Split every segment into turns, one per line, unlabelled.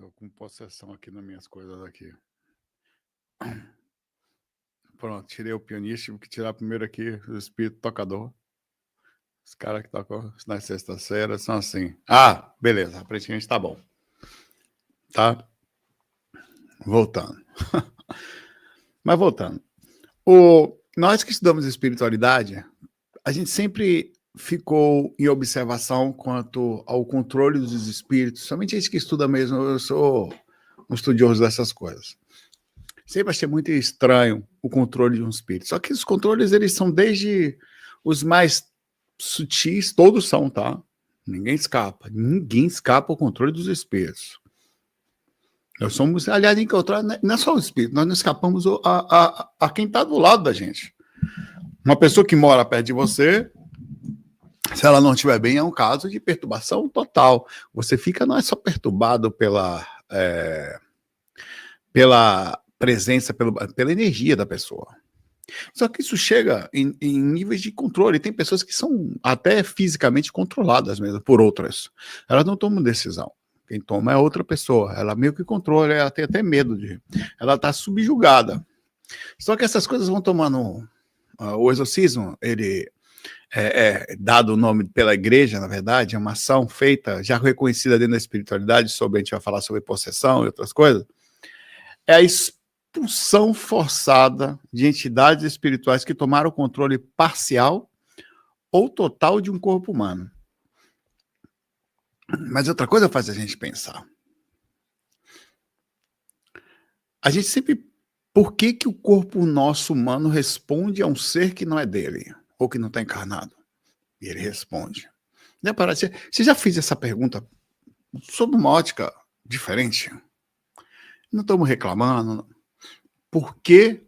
Tô com possessão aqui nas minhas coisas aqui. Pronto, tirei o pianista, tive que tirar primeiro aqui o espírito tocador. Os caras que tocam na sexta-feira são assim. Ah, beleza, aparentemente tá bom. Tá? Voltando. Mas voltando. Nós que estudamos espiritualidade, a gente sempre ficou em observação quanto ao controle dos espíritos. Somente a gente que estuda mesmo, eu sou um estudioso dessas coisas. Sempre achei muito estranho o controle de um espírito. Só que os controles, eles são desde os mais sutis, todos são, tá? Ninguém escapa ao controle dos espíritos. Nós somos, aliás, não é só o espírito, nós não escapamos a quem está do lado da gente. Uma pessoa que mora perto de você, se ela não estiver bem, é um caso de perturbação total. Você fica, não é só perturbado pela presença, pela energia da pessoa. Só que isso chega em níveis de controle. Tem pessoas que são até fisicamente controladas mesmo por outras. Elas não tomam decisão. Quem toma é outra pessoa. Ela meio que controla, ela tem até medo ela está subjugada. Só que essas coisas vão tomando... o exorcismo, ele dado o nome pela igreja, na verdade, é uma ação feita, já reconhecida dentro da espiritualidade, a gente vai falar sobre possessão e outras coisas, é a expulsão forçada de entidades espirituais que tomaram o controle parcial ou total de um corpo humano. Mas outra coisa faz a gente pensar. A gente sempre... Por que o corpo nosso humano responde a um ser que não é dele, ou que não está encarnado? E ele responde. Você já fez essa pergunta sob uma ótica diferente? Não estamos reclamando. Por que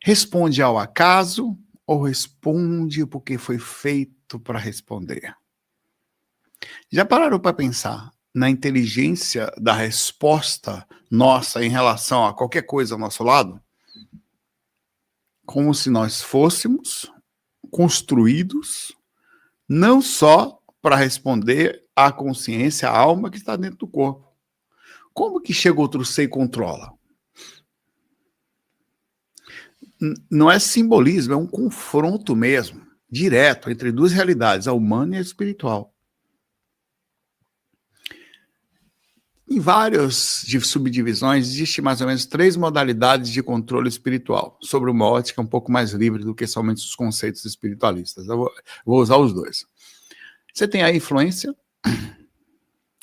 responde ao acaso ou responde porque foi feito para responder? Já pararam para pensar na inteligência da resposta nossa em relação a qualquer coisa ao nosso lado? Como se nós fôssemos construídos não só para responder à consciência, à alma que está dentro do corpo. Como que chega outro ser e controla? Não é simbolismo, é um confronto mesmo, direto, entre duas realidades, a humana e a espiritual. Em várias subdivisões, existem mais ou menos 3 modalidades de controle espiritual, sobre uma ótica um pouco mais livre do que somente os conceitos espiritualistas. Eu vou usar os dois. Você tem a influência,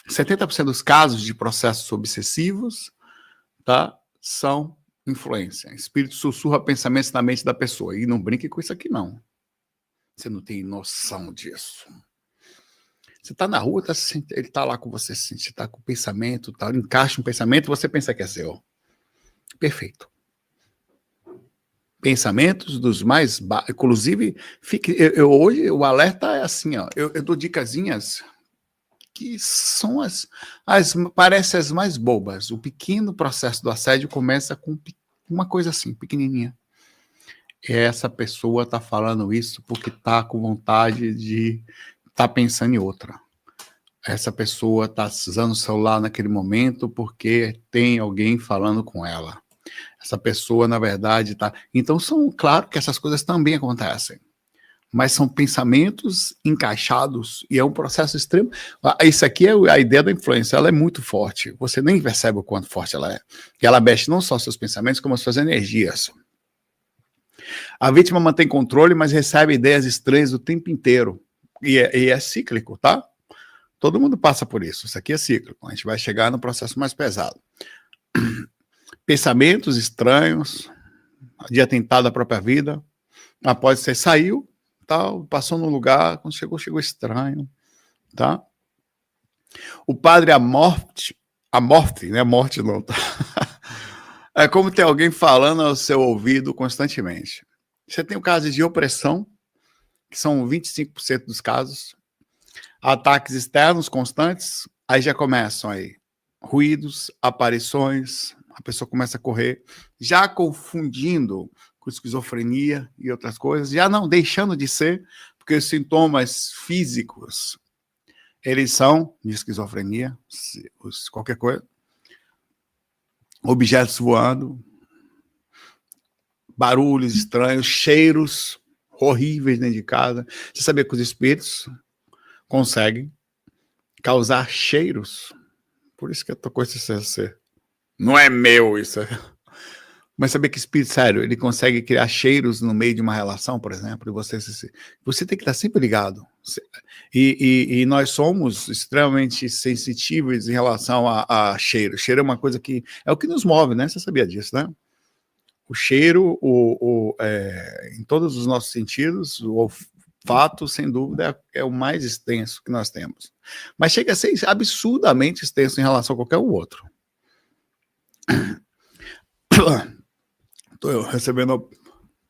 70% dos casos de processos obsessivos, tá, são influência. Espírito sussurra pensamentos na mente da pessoa. E não brinque com isso aqui, não. Você não tem noção disso. Você está na rua, ele está lá com você, você está com o pensamento, encaixa um pensamento e você pensa que é seu. Perfeito. Pensamentos dos mais baixos. Inclusive, hoje o alerta é assim, ó, eu dou dicasinhas que são parecem as mais bobas. O pequeno processo do assédio começa com uma coisa assim, pequenininha. Essa pessoa está falando isso porque está com vontade de estar pensando em outra. Essa pessoa está usando o celular naquele momento porque tem alguém falando com ela. Essa pessoa, na verdade, está... Então, claro que essas coisas também acontecem. Mas são pensamentos encaixados e é um processo extremo. Isso aqui é a ideia da influência, ela é muito forte. Você nem percebe o quanto forte ela é. E ela mexe não só seus pensamentos, como as suas energias. A vítima mantém controle, mas recebe ideias estranhas o tempo inteiro. E é cíclico, tá? Todo mundo passa por isso. Isso aqui é cíclico. A gente vai chegar no processo mais pesado. Pensamentos estranhos, de atentado à própria vida. Após você saiu, tal, passou num lugar, quando chegou estranho, tá? O padre amorte, né? Morte não, tá? É como ter alguém falando ao seu ouvido constantemente. Você tem o caso de opressão, que são 25% dos casos. Ataques externos constantes, aí já começam aí ruídos, aparições, a pessoa começa a correr, já confundindo com esquizofrenia e outras coisas, já não deixando de ser, porque os sintomas físicos, eles são de esquizofrenia, qualquer coisa, objetos voando, barulhos estranhos, cheiros horríveis dentro de casa. Você sabia que os espíritos conseguem causar cheiros? Por isso que eu tô com esse CC. Não é meu isso. Mas sabia que espírito, sério, ele consegue criar cheiros no meio de uma relação, por exemplo, e você tem que estar sempre ligado. E nós somos extremamente sensitíveis em relação a cheiro. Cheiro é uma coisa que é o que nos move, né? Você sabia disso, né? O cheiro, em todos os nossos sentidos, o olfato, sem dúvida, é o mais extenso que nós temos. Mas chega a ser absurdamente extenso em relação a qualquer outro. Estou recebendo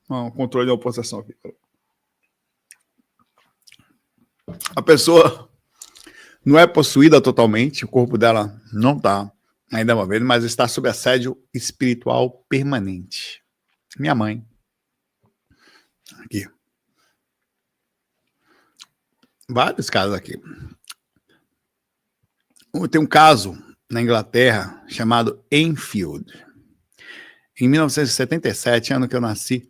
um controle da possessão aqui. A pessoa não é possuída totalmente, o corpo dela não está ainda uma vez, mas está sob assédio espiritual permanente. Minha mãe. Aqui. Vários casos aqui. Tem um caso na Inglaterra chamado Enfield. Em 1977, ano que eu nasci,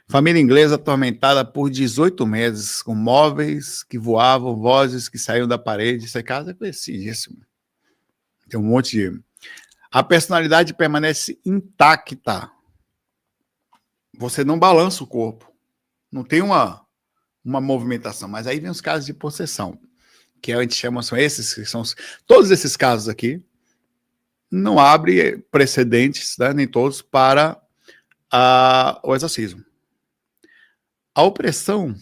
família inglesa atormentada por 18 meses, com móveis que voavam, vozes que saíam da parede. Esse caso é conhecidíssimo. Tem um monte de... A personalidade permanece intacta. Você não balança o corpo. Não tem uma movimentação. Mas aí vem os casos de possessão, que a gente chama, são esses, que são todos esses casos aqui. Não abre precedentes, né, nem todos, para o exorcismo. A opressão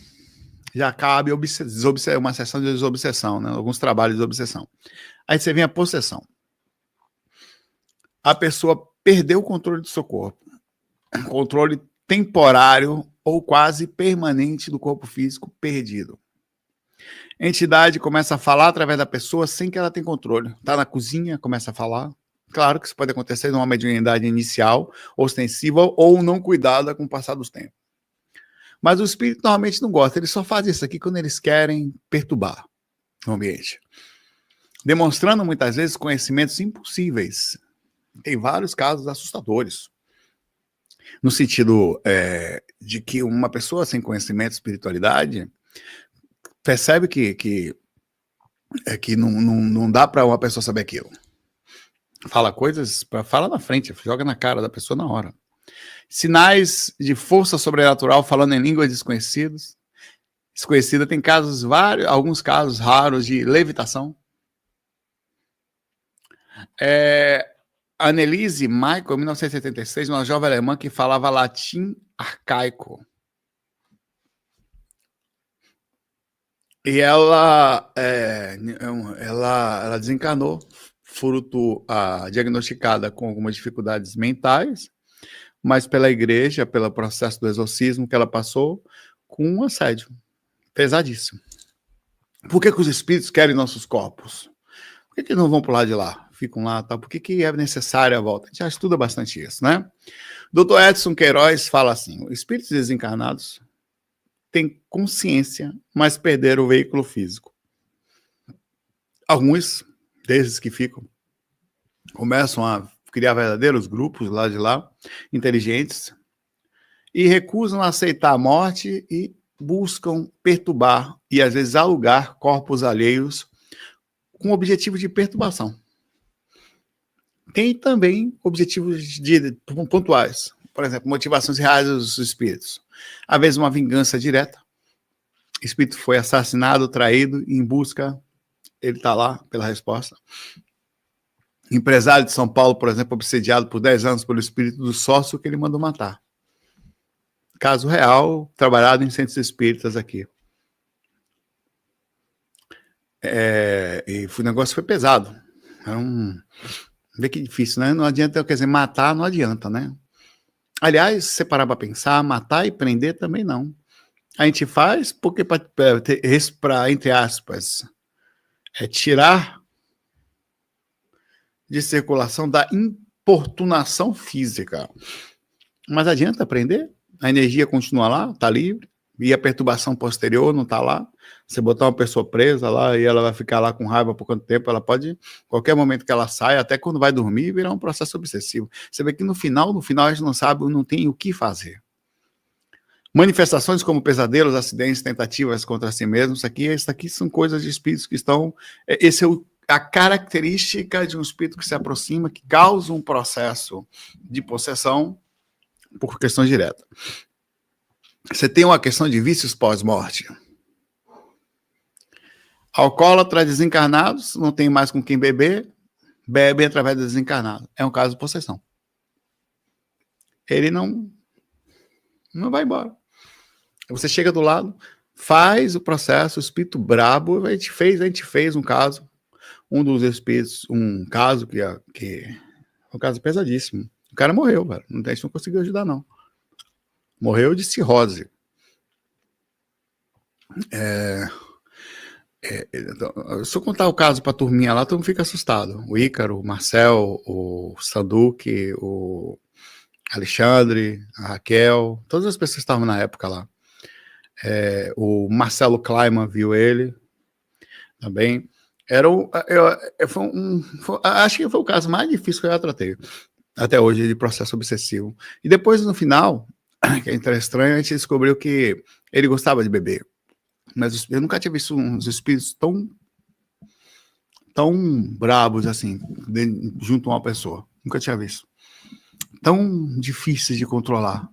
já cabe uma sessão de desobsessão, né, alguns trabalhos de desobsessão. Aí você vem a possessão. A pessoa perdeu o controle do seu corpo. Controle temporário ou quase permanente do corpo físico perdido. A entidade começa a falar através da pessoa sem que ela tenha controle. Está na cozinha, começa a falar. Claro que isso pode acontecer numa mediunidade inicial, ostensiva ou não cuidada com o passar dos tempos. Mas o espírito normalmente não gosta, eles só fazem isso aqui quando eles querem perturbar o ambiente. Demonstrando muitas vezes conhecimentos impossíveis. Tem vários casos assustadores. No sentido de que uma pessoa sem conhecimento de espiritualidade percebe que não dá para uma pessoa saber aquilo. Fala coisas, fala na frente, joga na cara da pessoa na hora. Sinais de força sobrenatural falando em línguas desconhecidas. Desconhecida, tem casos alguns casos raros de levitação. Anneliese Michael, em 1976, uma jovem alemã que falava latim arcaico. E ela desencarnou, fruto diagnosticada com algumas dificuldades mentais, mas pela igreja, pelo processo do exorcismo que ela passou, com um assédio pesadíssimo. Por que os espíritos querem nossos corpos? Por que não vão para o lado de lá? Ficam lá, tá? Por que é necessária a volta? A gente já estuda bastante isso, né? Dr. Edson Queiroz fala assim: os espíritos desencarnados têm consciência, mas perderam o veículo físico. Alguns desses que ficam começam a criar verdadeiros grupos lá de lá, inteligentes, e recusam a aceitar a morte e buscam perturbar e às vezes alugar corpos alheios com objetivo de perturbação. Tem também objetivos pontuais, por exemplo, motivações reais dos espíritos. Às vezes uma vingança direta. O espírito foi assassinado, traído, em busca, ele está lá pela resposta. Empresário de São Paulo, por exemplo, obsediado por 10 anos pelo espírito do sócio que ele mandou matar. Caso real, trabalhado em centros espíritas aqui. E o negócio foi pesado. Vê que difícil, né? Não adianta, quer dizer, matar não adianta, né? Aliás, se você parar para pensar, matar e prender também não. A gente faz porque para, entre aspas, tirar de circulação da importunação física. Mas adianta prender? A energia continua lá, está livre, E a perturbação posterior não está lá. Você botar uma pessoa presa lá e ela vai ficar lá com raiva por quanto tempo, ela pode, qualquer momento que ela sai, até quando vai dormir, virar um processo obsessivo. Você vê que no final a gente não sabe, não tem o que fazer. Manifestações como pesadelos, acidentes, tentativas contra si mesmo, isso aqui são coisas de espíritos que estão... Esse é a característica de um espírito que se aproxima, que causa um processo de possessão por questão direta. Você tem uma questão de vícios pós-morte. Alcoólatra desencarnados, não tem mais com quem beber, bebe através do desencarnado. É um caso de possessão. Ele não vai embora. Você chega do lado, faz o processo, o espírito brabo, a gente fez um caso, um dos espíritos, um caso que é um caso pesadíssimo. O cara morreu, velho. A gente não conseguiu ajudar, não. Morreu de cirrose. Se eu contar o caso para a turminha lá, todo mundo fica assustado. O Ícaro, o Marcel, o Sanduque, o Alexandre, a Raquel, todas as pessoas que estavam na época lá. O Marcelo Kleiman viu ele também. Acho que foi o caso mais difícil que eu já tratei até hoje de processo obsessivo. E depois, no final, que é estranho, a gente descobriu que ele gostava de beber. Mas eu nunca tinha visto uns espíritos tão brabos assim, junto a uma pessoa. Nunca tinha visto. Tão difíceis de controlar.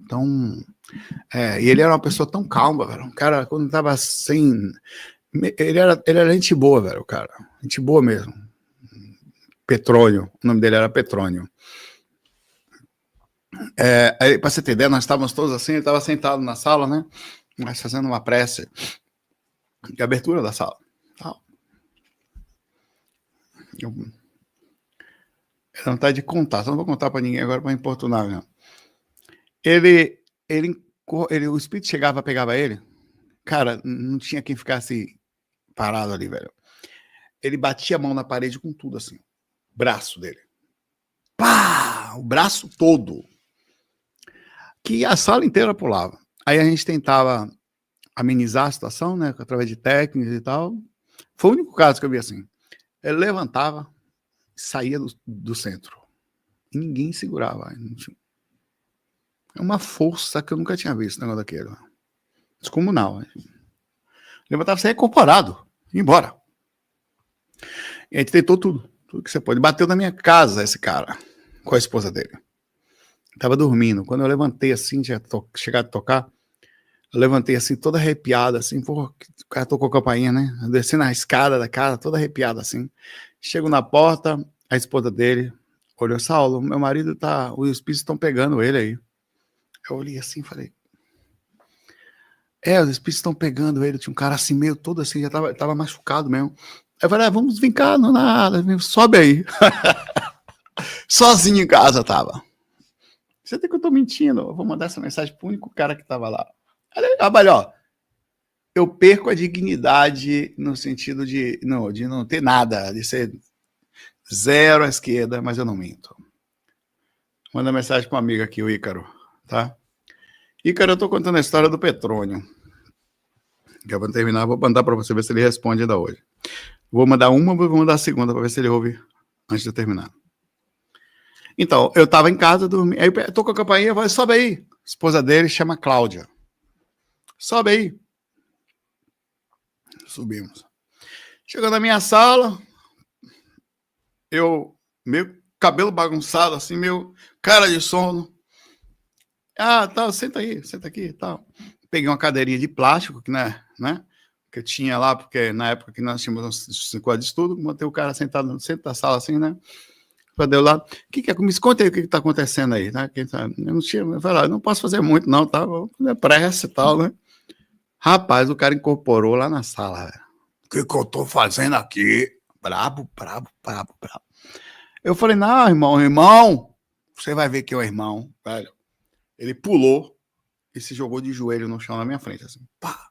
E ele era uma pessoa tão calma, velho. Um cara, quando estava sem... Ele era gente boa, velho, o cara. Gente boa mesmo. Petrônio. O nome dele era Petrônio. Para você ter ideia, nós estávamos todos assim, ele estava sentado na sala, né? Mas fazendo uma prece de abertura da sala. Eu não tá de contar, só não vou contar para ninguém agora para importunar, não. O espírito chegava, pegava ele, cara, não tinha quem ficasse parado ali, velho. Ele batia a mão na parede com tudo assim, braço dele. Pá! O braço todo. Que a sala inteira pulava. Aí a gente tentava amenizar a situação, né, através de técnicas e tal. Foi o único caso que eu vi assim. Ele levantava, saía do centro. E ninguém segurava. É uma força que eu nunca tinha visto, o negócio daquele. Descomunal. Levantava, saía incorporado, ia embora. E a gente tentou tudo que você pode. Bateu na minha casa esse cara, com a esposa dele. Tava dormindo. Quando eu levantei assim, tinha chegado a tocar, eu levantei assim, toda arrepiada, assim, porra, o cara tocou a campainha, né? Eu desci na escada da casa, toda arrepiada, assim. Chego na porta, a esposa dele olhou, Saulo, meu marido os espíritos estão pegando ele aí. Eu olhei assim e falei, os espíritos estão pegando ele, tinha um cara assim, meio todo assim, já tava machucado mesmo. Eu falei, vamos vir cá, não nada, sobe aí. Sozinho em casa tava. Você tem que eu tô mentindo, eu vou mandar essa mensagem pro único cara que tava lá. Ó, eu perco a dignidade no sentido de não ter nada, de ser zero à esquerda, mas eu não minto. Manda mensagem para um amigo aqui, o Ícaro, tá? Ícaro, eu tô contando a história do Petrônio. Já vou terminar, vou mandar para você ver se ele responde ainda hoje. Vou mandar uma, vou mandar a segunda para ver se ele ouve antes de eu terminar. Então, eu tava em casa, dormi, aí eu tô com a campainha, eu falei, sobe aí. A esposa dele chama Cláudia. Sobe aí. Subimos. Chegando na minha sala, meio cabelo bagunçado, assim, meio cara de sono. Tá, senta aqui, tal. Peguei uma cadeirinha de plástico, que, né, que eu tinha lá, porque na época que nós tínhamos 5 quadros de estudo, botei o cara sentado no centro da sala, assim, né? Deu lá, me conta aí o que está acontecendo aí, tá? Eu falei, eu não posso fazer muito, não, tá? Vou fazer pressa e tal, né? Rapaz, o cara incorporou lá na sala, velho. O que eu tô fazendo aqui? Brabo. Eu falei, não, irmão, você vai ver que é o irmão, velho. Ele pulou e se jogou de joelho no chão na minha frente, assim, pá.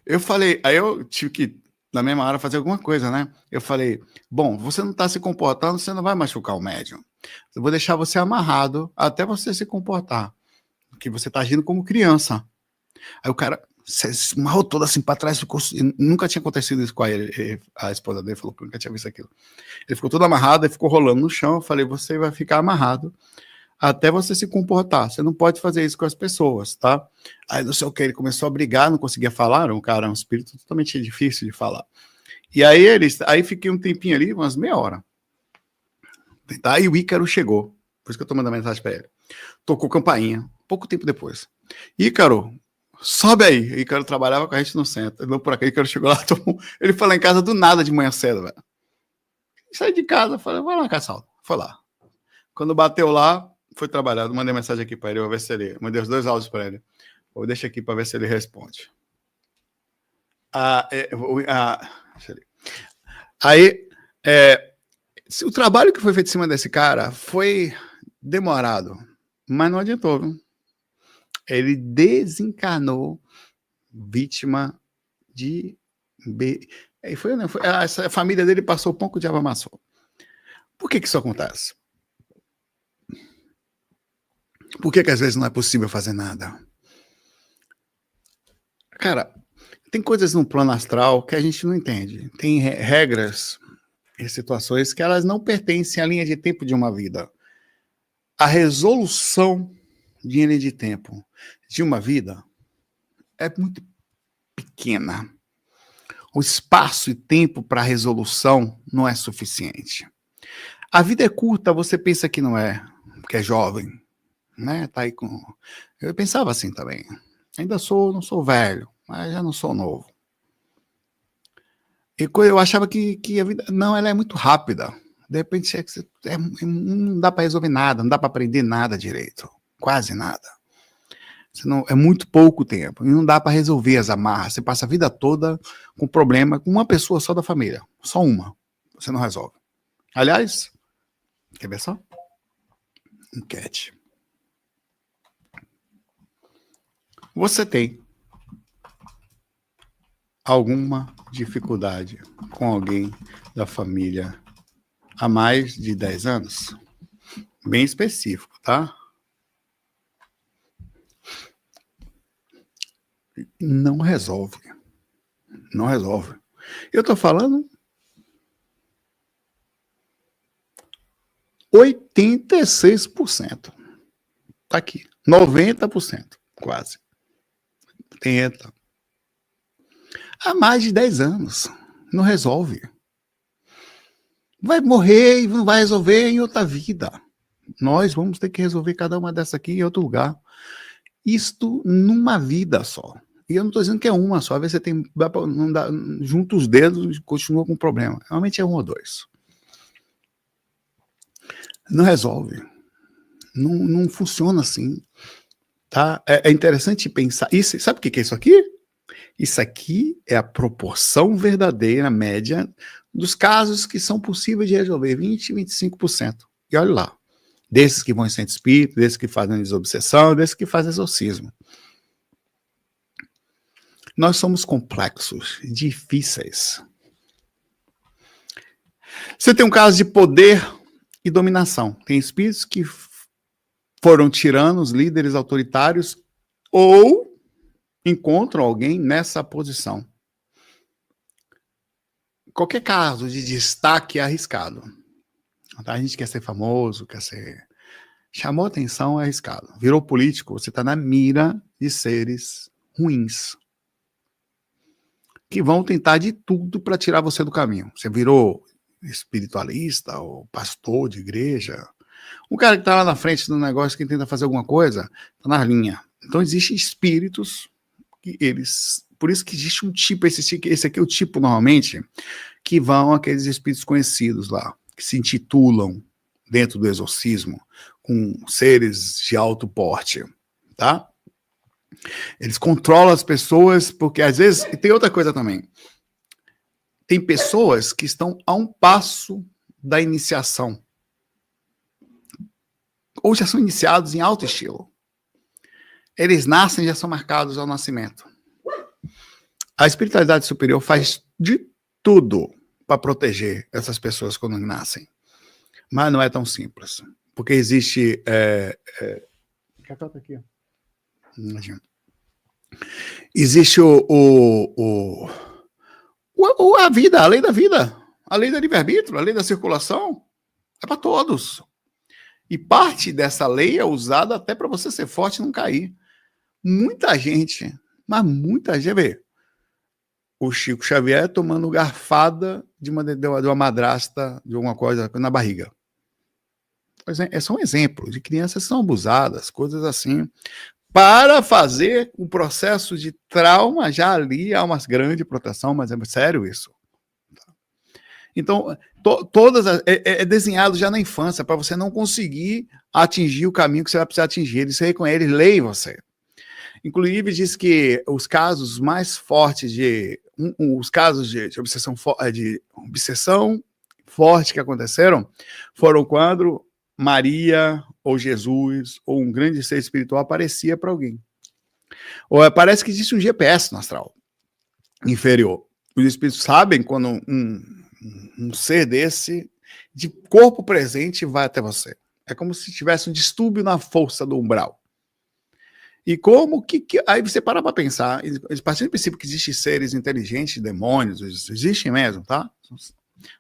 Eu falei, aí eu tive que, na mesma hora, fazer alguma coisa, né? Eu falei, bom, você não tá se comportando, você não vai machucar o médium. Eu vou deixar você amarrado até você se comportar. que você está agindo como criança. Aí o cara se amarrou todo assim para trás, ficou, nunca tinha acontecido isso com ele. A esposa dele falou que nunca tinha visto aquilo. Ele ficou todo amarrado, ele ficou rolando no chão. Eu falei, você vai ficar amarrado até você se comportar. Você não pode fazer isso com as pessoas, tá? Aí não sei o que, ele começou a brigar, não conseguia falar. Um cara, um espírito totalmente difícil de falar. E aí fiquei um tempinho ali, umas meia hora. Tá? E o Ícaro chegou. Por isso que eu tô mandando mensagem para ele. Tocou campainha, pouco tempo depois. Ícaro, sobe aí. Ícaro trabalhava com a gente no centro. Ele não por aqui, Ícaro chegou lá, ele foi lá em casa do nada de manhã cedo, velho. Saí de casa, falei, vai lá, Caçaldo. Foi lá. Quando bateu lá, foi trabalhado. Mandei mensagem aqui para ele, vou ver se ele. Mandei os 2 áudios para ele. Vou deixar aqui para ver se ele responde. Aí, o trabalho que foi feito em cima desse cara foi demorado, mas não adiantou, viu? Ele desencarnou vítima de... a família dele passou o pão que o diabo amassou. Por que isso acontece? Por que às vezes não é possível fazer nada? Cara, tem coisas no plano astral que a gente não entende. Tem regras e situações que elas não pertencem à linha de tempo de uma vida. A resolução de linha de tempo de uma vida é muito pequena. O espaço e tempo para resolução não é suficiente. A vida é curta, você pensa que não é, porque é jovem, né? Tá aí com... Eu pensava assim também. Ainda não sou velho, mas já não sou novo. E eu achava que a vida... Não, ela é muito rápida. De repente, não dá para resolver nada, não dá para aprender nada direito. Quase nada. É muito pouco tempo. E não dá para resolver as amarras. Você passa a vida toda com problema com uma pessoa só da família. Só uma. Você não resolve. Aliás, quer ver só? Enquete. Você tem alguma dificuldade com alguém da família há mais de 10 anos? Bem específico, tá? Não resolve. Não resolve. Eu tô falando 86%. Tá aqui. 90%, quase. Tenta. Há mais de 10 anos. Não resolve. Vai morrer e não vai resolver em outra vida. Nós vamos ter que resolver cada uma dessas aqui em outro lugar. Isto numa vida só. E eu não estou dizendo que é uma só. Às vezes você tem... Não dá, junta os dedos e continua com o problema. Realmente é 1 ou 2. Não resolve. Não funciona assim. Tá? É interessante pensar. Isso, sabe o que é isso aqui? Isso aqui é a proporção verdadeira, média, dos casos que são possíveis de resolver, 20%, 25%. E olha lá, desses que vão em centro espírita, desses que fazem desobsessão, desses que fazem exorcismo. Nós somos complexos, difíceis. Você tem um caso de poder e dominação. Tem espíritos que foram tiranos, líderes autoritários, ou encontram alguém nessa posição. Qualquer caso de destaque é arriscado. A gente quer ser famoso, quer ser... Chamou atenção, é arriscado. Virou político, você está na mira de seres ruins, que vão tentar de tudo para tirar você do caminho. Você virou espiritualista ou pastor de igreja. O cara que está lá na frente do negócio, que tenta fazer alguma coisa, está na linha. Então existem espíritos que eles... Por isso que existe um tipo, esse aqui é o tipo normalmente, que vão aqueles espíritos conhecidos lá, que se intitulam dentro do exorcismo, com seres de alto porte, tá? Eles controlam as pessoas, porque às vezes... E tem outra coisa também. Tem pessoas que estão a um passo da iniciação. Ou já são iniciados em alto estilo. Eles nascem e já são marcados ao nascimento. A espiritualidade superior faz de tudo para proteger essas pessoas quando nascem. Mas não é tão simples. Porque existe... aqui, ó. Imagina. Existe a vida, a lei da vida, a lei do livre-arbítrio, a lei da circulação, é para todos. E parte dessa lei é usada até para você ser forte e não cair. Muita gente, mas muita gente, vê, o Chico Xavier tomando garfada de uma madrasta, de alguma coisa na barriga. É só um exemplo de crianças que são abusadas, coisas assim, para fazer o processo de trauma. Já ali há uma grande proteção, mas é sério isso. Então, é desenhado já na infância para você não conseguir atingir o caminho que você vai precisar atingir. Eles leem você. Inclusive, diz que os casos mais fortes os casos de obsessão forte que aconteceram foram quando Maria ou Jesus ou um grande ser espiritual aparecia para alguém. Ou parece que existe um GPS no astral inferior. Os espíritos sabem quando um ser desse, de corpo presente, vai até você. É como se tivesse um distúrbio na força do umbral. E como que aí você para pensar, a partir do princípio que existem seres inteligentes, demônios, existem mesmo, tá?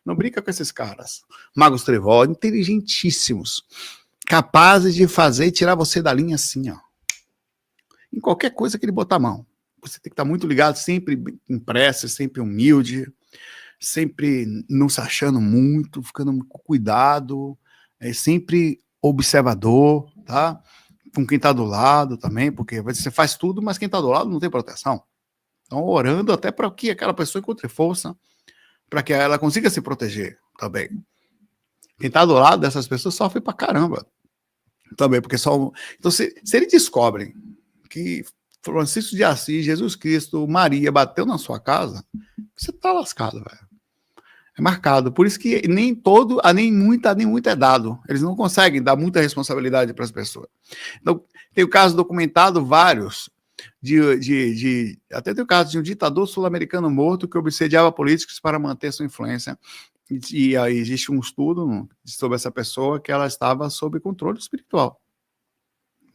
Não brinca com esses caras. Magos Trevó, inteligentíssimos, capazes de fazer e tirar você da linha assim, ó. Em qualquer coisa que ele botar a mão. Você tem que estar muito ligado, sempre em prece, sempre humilde, sempre não se achando muito, ficando com cuidado, sempre observador, tá? Com quem está do lado também, porque você faz tudo, mas quem está do lado não tem proteção. Então, orando até para que aquela pessoa encontre força, para que ela consiga se proteger também. Quem está do lado dessas pessoas sofre para caramba também, porque só... Então, se eles descobrem que Francisco de Assis, Jesus Cristo, Maria bateu na sua casa, você tá lascado, velho. É marcado. Por isso que nem muito é dado. Eles não conseguem dar muita responsabilidade para as pessoas. Então, tem o caso documentado, vários, até tem o caso de um ditador sul-americano morto que obsediava políticos para manter sua influência. E aí existe um estudo sobre essa pessoa que ela estava sob controle espiritual.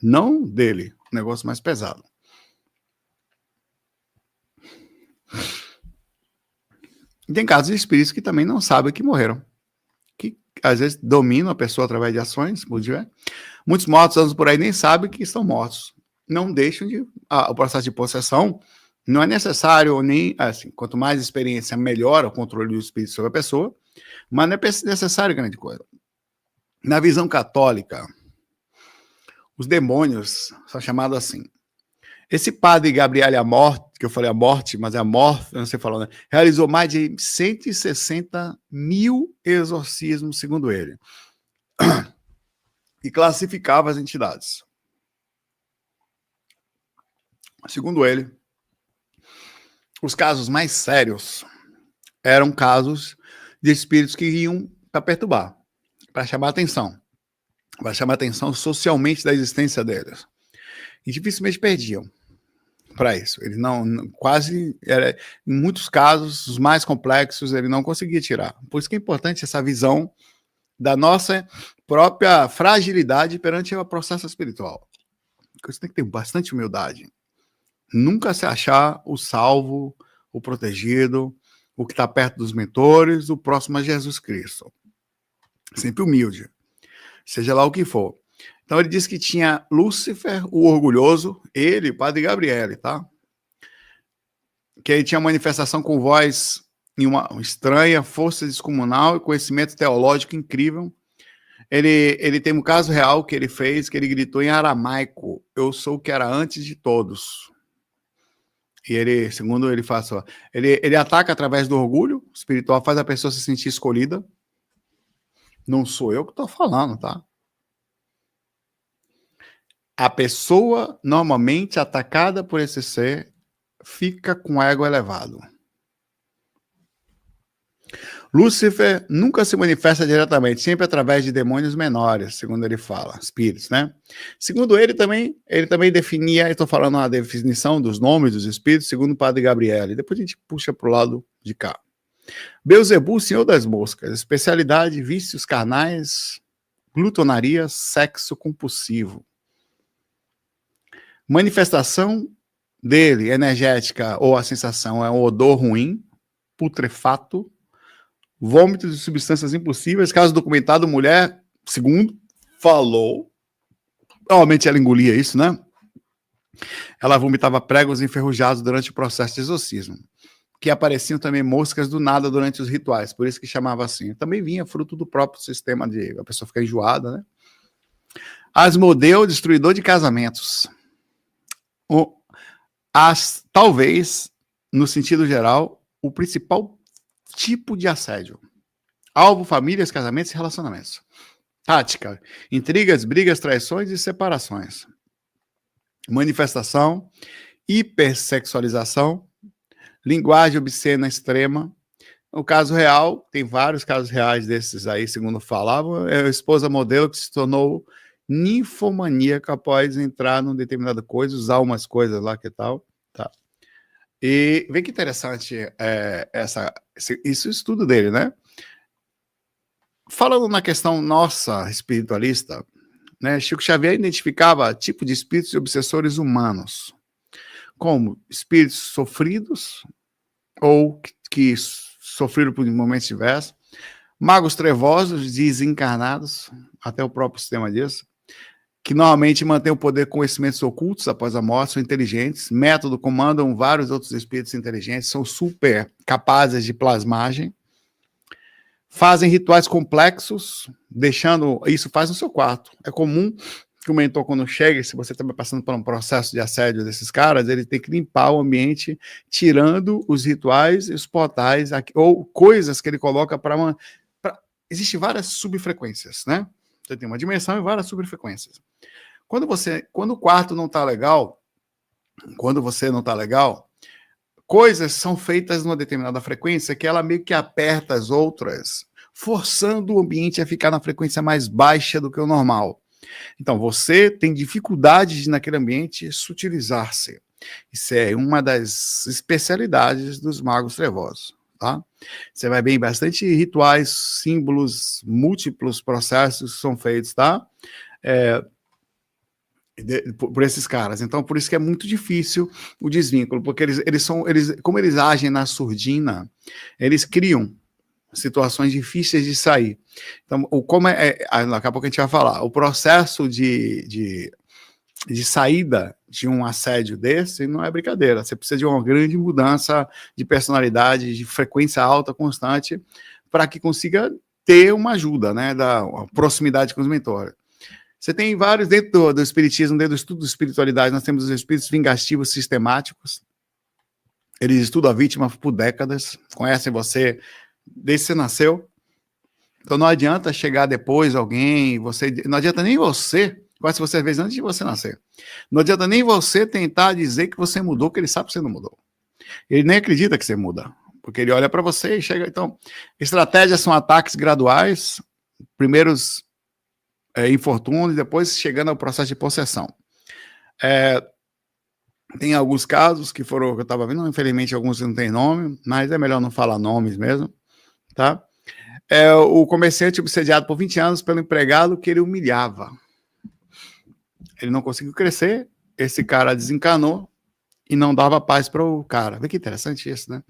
Não dele, um negócio mais pesado. E tem casos de espíritos que também não sabem que morreram. Que às vezes dominam a pessoa através de ações, muitos mortos andam por aí nem sabem que estão mortos. Não deixam de... o processo de possessão não é necessário nem... assim, quanto mais experiência, melhor o controle do espírito sobre a pessoa, mas não é necessário grande coisa. Na visão católica, os demônios são chamados assim. Esse padre Gabriel Amorth, que eu falei a morte, mas é Amorth, não sei falar, né? Realizou mais de 160 mil exorcismos, segundo ele, e classificava as entidades. Segundo ele, os casos mais sérios eram casos de espíritos que iam para perturbar, para chamar atenção, para chamar atenção socialmente da existência deles. E dificilmente perdiam para isso. Ele em muitos casos, os mais complexos, ele não conseguia tirar. Por isso que é importante essa visão da nossa própria fragilidade perante o processo espiritual. Você tem que ter bastante humildade. Nunca se achar o salvo, o protegido, o que está perto dos mentores, o próximo a Jesus Cristo. Sempre humilde, seja lá o que for. Então ele disse que tinha Lúcifer, o orgulhoso, ele, Padre Gabriel, tá? Que ele tinha manifestação com voz em uma estranha, força descomunal e conhecimento teológico incrível. Ele tem um caso real que ele fez, que ele gritou em aramaico: eu sou o que era antes de todos. E ele, segundo ele faz, ele ataca através do orgulho espiritual, faz a pessoa se sentir escolhida. Não sou eu que estou falando, tá? A pessoa, normalmente atacada por esse ser, fica com o ego elevado. Lúcifer nunca se manifesta diretamente, sempre através de demônios menores, segundo ele fala, espíritos, né? Segundo ele também definia, estou falando a definição dos nomes dos espíritos, segundo o Padre Gabriel, e depois a gente puxa para o lado de cá. Beelzebul, senhor das moscas, especialidade, vícios carnais, glutonaria, sexo compulsivo. Manifestação dele, energética, ou a sensação é um odor ruim, putrefato, vômitos de substâncias impossíveis. Caso documentado, mulher, segundo, falou. Normalmente ela engolia isso, né? Ela vomitava pregos enferrujados durante o processo de exorcismo, que apareciam também moscas do nada durante os rituais, por isso que chamava assim. Também vinha fruto do próprio sistema de a pessoa ficar enjoada, né? Asmodeu, destruidor de casamentos. Talvez, no sentido geral, o principal tipo de assédio. Alvo, famílias, casamentos e relacionamentos. Tática, intrigas, brigas, traições e separações. Manifestação, hipersexualização, linguagem obscena extrema. O caso real, tem vários casos reais desses aí, segundo falavam, é a esposa modelo que se tornou ninfomaníaca após entrar numa determinada coisa, usar umas coisas lá que tal, tá? E vê que interessante isso estudo dele, né? Falando na questão nossa espiritualista, né, Chico Xavier identificava tipo de espíritos e obsessores humanos, como espíritos sofridos, ou que sofreram por momentos diversos, magos trevosos, desencarnados, até o próprio sistema disso, que normalmente mantêm o poder com conhecimentos ocultos após a morte, são inteligentes, método, comandam vários outros espíritos inteligentes, são super capazes de plasmagem, fazem rituais complexos, deixando... Isso faz no seu quarto. É comum que o mentor, quando chega, se você está passando por um processo de assédio desses caras, ele tem que limpar o ambiente, tirando os rituais, os portais, ou coisas que ele coloca para... Existem várias subfrequências, né? Você tem uma dimensão e várias subfrequências. Quando o quarto não está legal, quando você não está legal, coisas são feitas numa determinada frequência que ela meio que aperta as outras, forçando o ambiente a ficar na frequência mais baixa do que o normal. Então, você tem dificuldade de, naquele ambiente, sutilizar-se. Isso é uma das especialidades dos magos trevosos, tá? Você vai ver em bastante rituais, símbolos, múltiplos processos são feitos, tá? Por esses caras. Então, por isso que é muito difícil o desvínculo, porque como eles agem na surdina, eles criam situações difíceis de sair. Então, daqui a pouco a gente vai falar, o processo de saída de um assédio desse não é brincadeira. Você precisa de uma grande mudança de personalidade, de frequência alta, constante, para que consiga ter uma ajuda, né, da proximidade com os mentores. Você tem vários, dentro do espiritismo, dentro do estudo de espiritualidade, nós temos os espíritos vingativos sistemáticos. Eles estudam a vítima por décadas, conhecem você desde que você nasceu. Então não adianta chegar depois alguém, não adianta nem você, conhece você às vezes antes de você nascer. Não adianta nem você tentar dizer que você mudou, que ele sabe que você não mudou. Ele nem acredita que você muda, porque ele olha para você e chega... Então, estratégias são ataques graduais, primeiros infortúnios, depois chegando ao processo de possessão. Tem alguns casos que eu estava vendo, infelizmente alguns não tem nome, mas é melhor não falar nomes mesmo, tá? O comerciante obsediado por 20 anos pelo empregado que ele humilhava. Ele não conseguiu crescer, esse cara desencanou e não dava paz para o cara. Vê que interessante isso, né?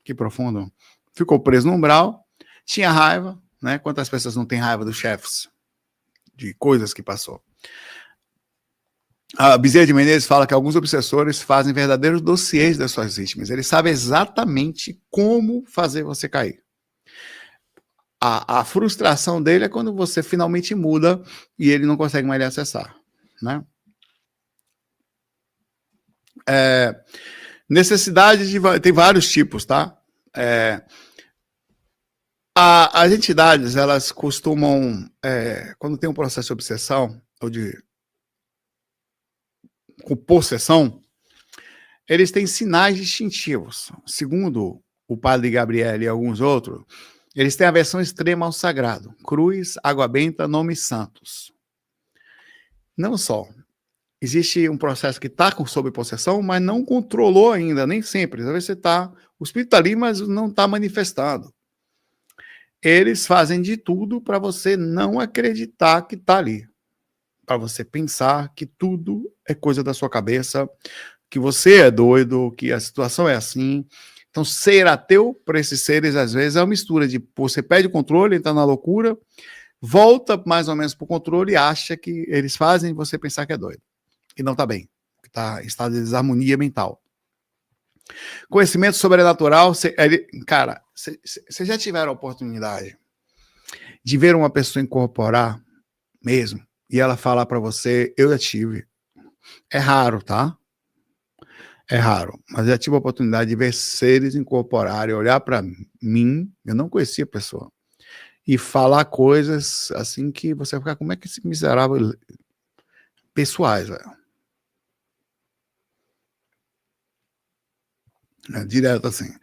Que profundo. Ficou preso no umbral, tinha raiva, né? Quantas pessoas não têm raiva dos chefes? De coisas que passou. A Bezerra de Menezes fala que alguns obsessores fazem verdadeiros dossiês das suas vítimas. Eles sabem exatamente como fazer você cair. A frustração dele é quando você finalmente muda e ele não consegue mais lhe acessar, né? Necessidade tem vários tipos, tá? As entidades, elas costumam, quando tem um processo de obsessão ou com possessão, eles têm sinais distintivos. Segundo o padre Gabriel e alguns outros, eles têm aversão extrema ao sagrado. Cruz, água benta, nomes santos. Não só. Existe um processo que está sob possessão, mas não controlou ainda, nem sempre. Às vezes o espírito está ali, mas não está manifestando. Eles fazem de tudo para você não acreditar que está ali. para você pensar que tudo é coisa da sua cabeça, que você é doido, que a situação é assim. Então, ser ateu para esses seres, às vezes, é uma mistura de você perde o controle, entra na loucura, volta mais ou menos para o controle e acha que eles fazem você pensar que é doido. E não está bem. Está em estado de desarmonia mental. Conhecimento sobrenatural, cara, vocês já tiveram a oportunidade de ver uma pessoa incorporar mesmo e ela falar para você, eu já tive. É raro, tá? É raro, mas já tive a oportunidade de ver seres incorporarem, olhar para mim, eu não conhecia a pessoa, e falar coisas assim que você vai ficar, como é que esse miserável, pessoais, velho. Direto assim.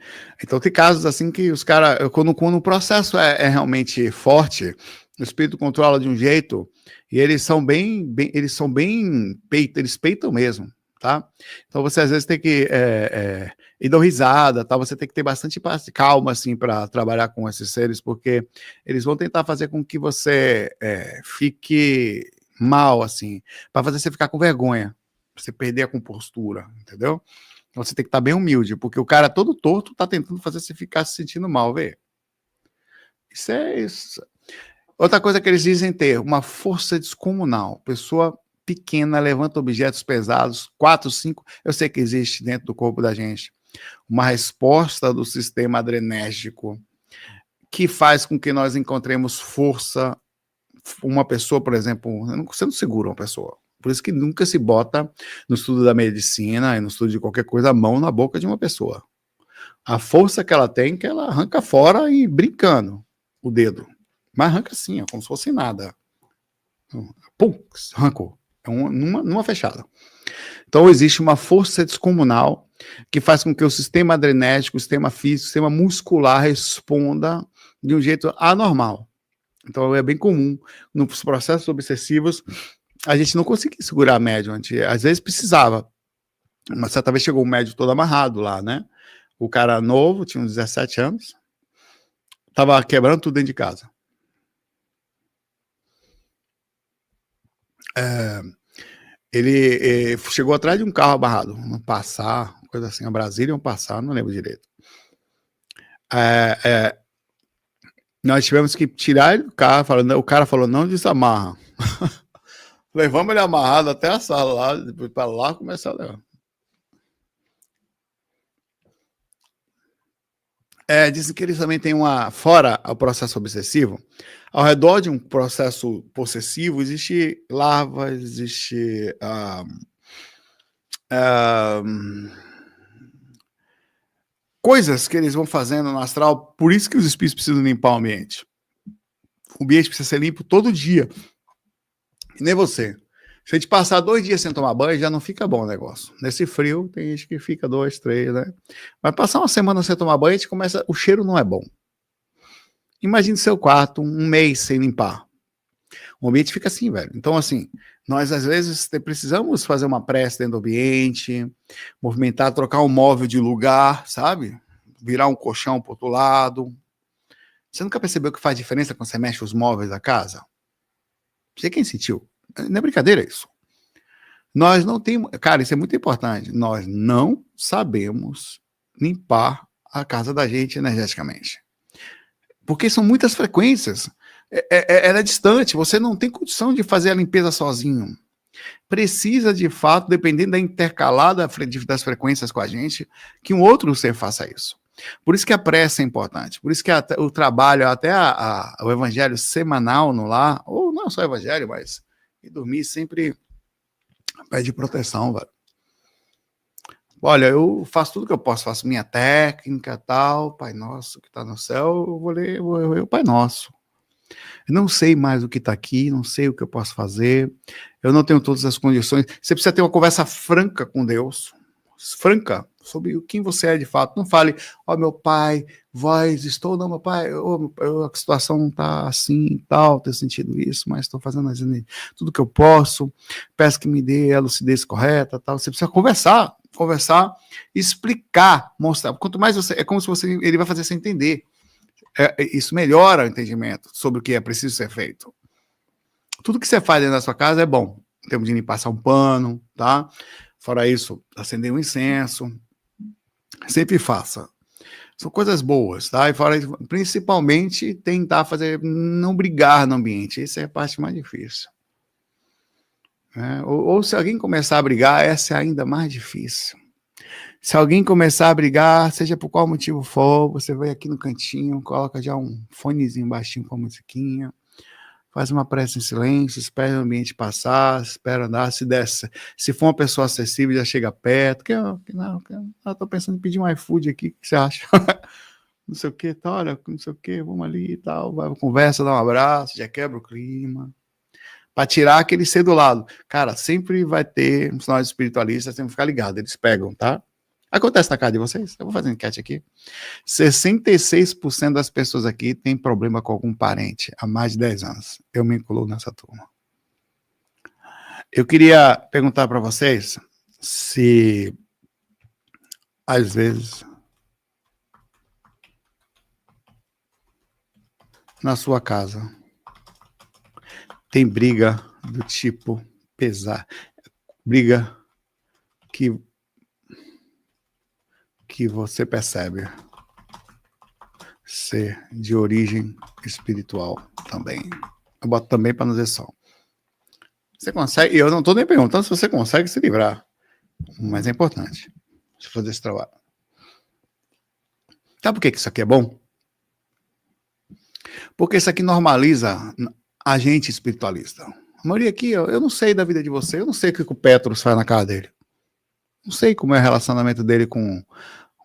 Então tem casos assim que os caras, quando o processo é realmente forte, o espírito controla de um jeito e eles são eles peitam mesmo, tá? Então você às vezes tem que e dão risada, tá? Você tem que ter bastante calma assim para trabalhar com esses seres, porque eles vão tentar fazer com que você fique mal assim, para fazer você ficar com vergonha, pra você perder a compostura, entendeu? Você tem que estar bem humilde, porque o cara todo torto tá tentando fazer você ficar se sentindo mal, vê? Isso é isso. Outra coisa que eles dizem ter, uma força descomunal. Pessoa pequena levanta objetos pesados, 4, 5, eu sei que existe dentro do corpo da gente uma resposta do sistema adrenérgico que faz com que nós encontremos força. Uma pessoa, por exemplo, você não segura uma pessoa. Por isso que nunca se bota no estudo da medicina e no estudo de qualquer coisa a mão na boca de uma pessoa. A força que ela tem, que ela arranca fora e brincando o dedo. Mas arranca assim, como se fosse nada. Pum, arrancou. Numa fechada. Então existe uma força descomunal que faz com que o sistema adrenérgico, o sistema físico, o sistema muscular responda de um jeito anormal. Então é bem comum nos processos obsessivos a gente não conseguia segurar a médium, às vezes precisava. Uma certa vez chegou um médium todo amarrado lá, né? O cara novo, tinha uns 17 anos, tava quebrando tudo dentro de casa. Ele chegou atrás de um carro amarrado, um Passar, coisa assim, a Brasília, um Passar, não lembro direito. Nós tivemos que tirar ele do carro, o cara falou, não desamarra. Levamos ele amarrado até a sala lá, depois para lá começar a levar. Dizem que eles também têm fora o processo obsessivo, ao redor de um processo possessivo, existe larvas, existe coisas que eles vão fazendo no astral, por isso que os espíritos precisam limpar o ambiente. O ambiente precisa ser limpo todo dia. E nem você. Se a gente passar 2 dias sem tomar banho, já não fica bom o negócio. Nesse frio, tem gente que fica 2, 3, né? Mas passar uma semana sem tomar banho, a gente começa. O cheiro não é bom. Imagine seu quarto 1 mês sem limpar. O ambiente fica assim, velho. Então, assim, nós às vezes precisamos fazer uma prece dentro do ambiente, movimentar, trocar um móvel de lugar, sabe? Virar um colchão pro outro lado. Você nunca percebeu que faz diferença quando você mexe os móveis da casa? Você quem sentiu? Não é brincadeira isso. Nós não temos... Cara, isso é muito importante. Nós não sabemos limpar a casa da gente energeticamente. Porque são muitas frequências. Ela é distante. Você não tem condição de fazer a limpeza sozinho. Precisa, de fato, dependendo da intercalada das frequências com a gente, que um outro ser faça isso. Por isso que a prece é importante. Por isso que o trabalho, até o evangelho semanal no lar, ou não só o evangelho, mas... E dormir sempre pede proteção, velho. Olha, eu faço tudo que eu posso, faço minha técnica, tal, Pai Nosso que está no céu, eu vou ler o Pai Nosso. Eu não sei mais o que está aqui, não sei o que eu posso fazer, eu não tenho todas as condições. Você precisa ter uma conversa franca com Deus, franca, sobre quem você é de fato. Não fale, meu pai, estou, não, meu pai, a situação não está assim, tal, tenho sentido isso, mas estou fazendo tudo que eu posso, peço que me dê a lucidez correta, tal. Você precisa conversar, explicar, mostrar. Quanto mais você, é como se ele vai fazer você entender. Isso melhora o entendimento sobre o que é preciso ser feito. Tudo que você faz dentro da sua casa é bom. Em termos de passar um pano, tá? Fora isso, acender um incenso. Sempre faça. São coisas boas, tá? E fora isso, principalmente tentar não brigar no ambiente. Essa é a parte mais difícil. Ou se alguém começar a brigar, essa é ainda mais difícil. Se alguém começar a brigar, seja por qual motivo for, você vai aqui no cantinho, coloca já um fonezinho baixinho com a musiquinha, faz uma prece em silêncio, espera o ambiente passar, espera andar, se for uma pessoa acessível, já chega perto, eu tô pensando em pedir um iFood aqui, o que você acha? Não sei o que, tá, olha, não sei o que, vamos ali e tal, vai, conversa, dá um abraço, já quebra o clima, para tirar aquele ser do lado. Cara, sempre vai ter, nós espiritualistas, temos que ficar ligados, eles pegam, tá? Acontece na casa de vocês? Eu vou fazer uma enquete aqui. 66% das pessoas aqui têm problema com algum parente há mais de 10 anos. Eu me incluo nessa turma. Eu queria perguntar para vocês se, às vezes, na sua casa, tem briga do tipo pesar, briga que você percebe ser de origem espiritual também. Eu boto também para não dizer só. Você consegue, e eu não estou nem perguntando se você consegue se livrar, mas é importante fazer esse trabalho. Sabe por que isso aqui é bom? Porque isso aqui normaliza a gente espiritualista. A maioria aqui, eu não sei da vida de você, eu não sei o que o Petros faz na casa dele. Não sei como é o relacionamento dele com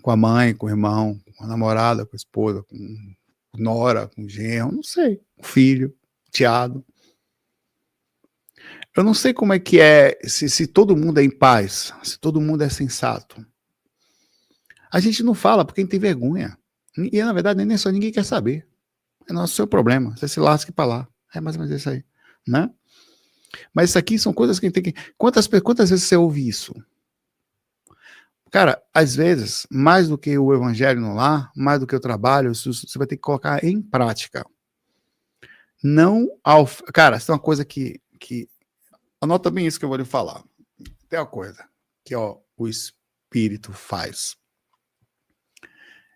a mãe, com o irmão, com a namorada, com a esposa, com nora, com o genro, não sei. O filho, o teado. Eu não sei como é que é, se todo mundo é em paz, se todo mundo é sensato. A gente não fala porque a gente tem vergonha. E, na verdade, nem só ninguém quer saber. É nosso seu problema. Você se lasque para lá. É mais ou menos isso aí, né? Mas isso aqui são coisas que a gente tem que... Quantas vezes você ouve isso? Cara, às vezes, mais do que o evangelho no lar, mais do que o trabalho, você vai ter que colocar em prática. Não ao... Cara, isso é uma coisa que... Anota bem isso que eu vou lhe falar. Tem uma coisa que o espírito faz.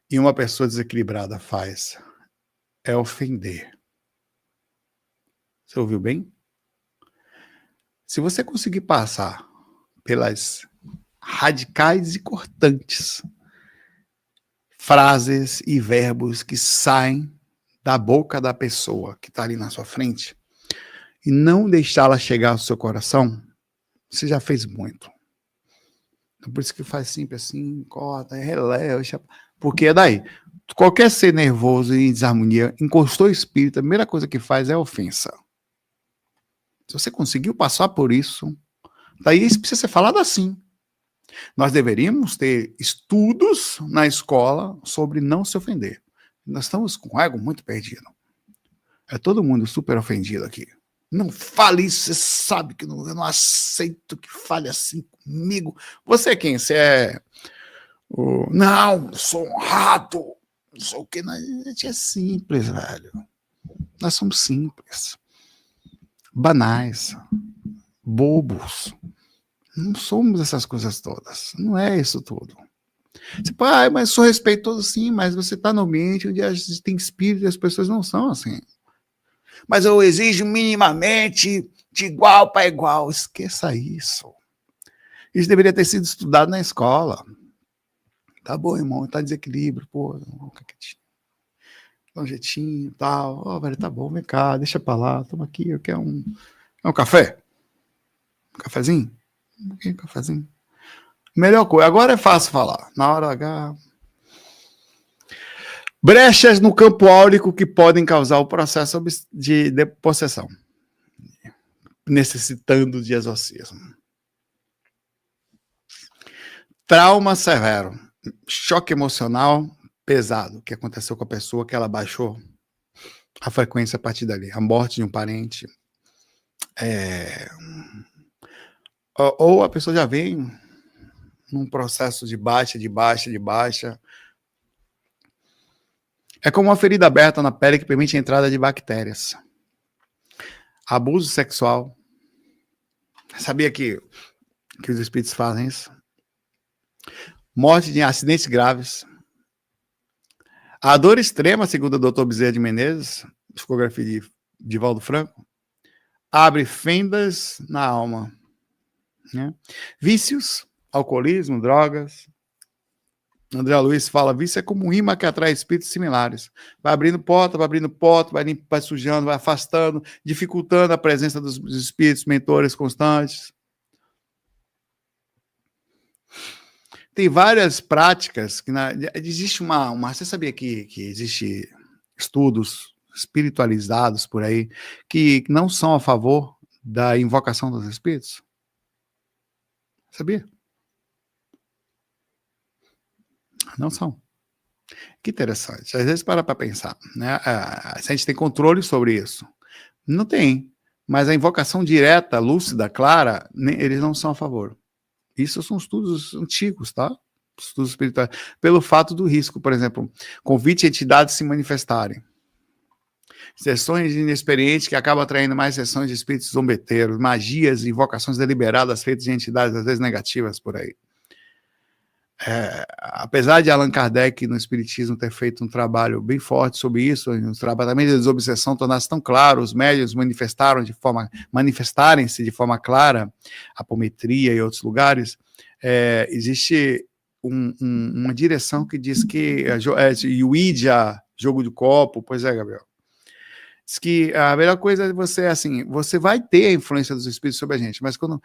E uma pessoa desequilibrada faz. É ofender. Você ouviu bem? Se você conseguir passar pelas radicais e cortantes frases e verbos que saem da boca da pessoa que está ali na sua frente e não deixá-la chegar ao seu coração, você já fez muito. Então, por isso que faz sempre assim, corta, releva, porque é daí. Qualquer ser nervoso e em desarmonia, encostou o espírito, a primeira coisa que faz é ofensa. Se você conseguiu passar por isso, daí isso precisa ser falado assim. Nós deveríamos ter estudos na escola sobre não se ofender. Nós estamos com o ego muito perdido. É todo mundo super ofendido aqui. Não fale isso, você sabe que eu não aceito que fale assim comigo. Você é quem? Você é... Não, sou honrado. Não sou o que. A gente é simples, velho. Nós somos simples. Banais. Bobos. Não somos essas coisas todas. Não é isso tudo. Você fala, mas sou respeitoso sim, mas você está no ambiente onde tem espírito e as pessoas não são assim. Mas eu exijo minimamente de igual para igual. Esqueça isso. Isso deveria ter sido estudado na escola. Tá bom, irmão, tá desequilíbrio, pô, dá um jeitinho e tal. Ó, velho, tá bom, vem cá, deixa pra lá, toma aqui, eu quero um café? Um cafezinho? Um cafezinho. Melhor coisa, agora é fácil falar. Na hora H. Brechas no campo áurico que podem causar o processo de possessão, necessitando de exorcismo. Trauma severo, choque emocional pesado, que aconteceu com a pessoa, que ela baixou a frequência a partir dali. A morte de um parente. Ou a pessoa já vem num processo de baixa. É como uma ferida aberta na pele que permite a entrada de bactérias. abuso sexual. Sabia que os espíritos fazem isso? Morte de acidentes graves. A dor extrema, segundo o Dr. Bezerra de Menezes, psicografia de Valdo Franco, abre fendas na alma. Né? Vícios, alcoolismo, drogas. André Luiz fala, vício é como um imã que atrai espíritos similares. Vai abrindo porta, vai sujando, vai afastando, dificultando a presença dos espíritos mentores constantes. Tem várias práticas que existe você sabia que existe estudos espiritualizados por aí que não são a favor da invocação dos espíritos? Sabia? Não são. Que interessante. Às vezes para pensar, né? Se a gente tem controle sobre isso. Não tem. Mas a invocação direta, lúcida, clara, eles não são a favor. Isso são estudos antigos, tá? Estudos espirituais. Pelo fato do risco, por exemplo, convite a entidades se manifestarem. Sessões inexperientes que acabam atraindo mais sessões de espíritos zombeteiros, magias e invocações deliberadas feitas de entidades, às vezes negativas por aí. Apesar de Allan Kardec no Espiritismo ter feito um trabalho bem forte sobre isso, o tratamento da desobsessão tornasse tão claro, os médiuns manifestarem-se de forma clara, apometria e outros lugares, existe uma direção que diz que Ouija, jogo de copo, pois é, Gabriel, diz que a melhor coisa é você, assim, você vai ter a influência dos espíritos sobre a gente, mas quando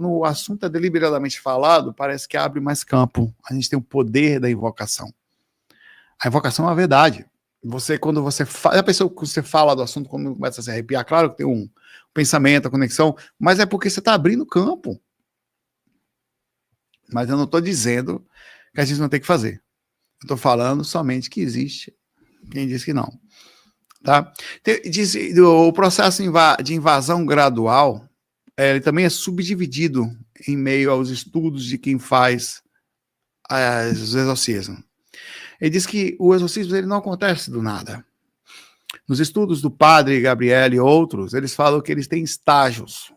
o assunto é deliberadamente falado, parece que abre mais campo. A gente tem o poder da invocação. A invocação é uma verdade. Quando você fala, a pessoa que você fala do assunto, quando começa a se arrepiar, claro que tem um pensamento, a conexão, mas é porque você está abrindo campo. Mas eu não estou dizendo que a gente não tem que fazer. Eu estou falando somente que existe quem diz que não. Tá? O processo de invasão gradual, ele também é subdividido em meio aos estudos de quem faz os exorcismos. Ele diz que o exorcismo ele não acontece do nada. Nos estudos do padre Gabriel e outros, eles falam que eles têm estágios.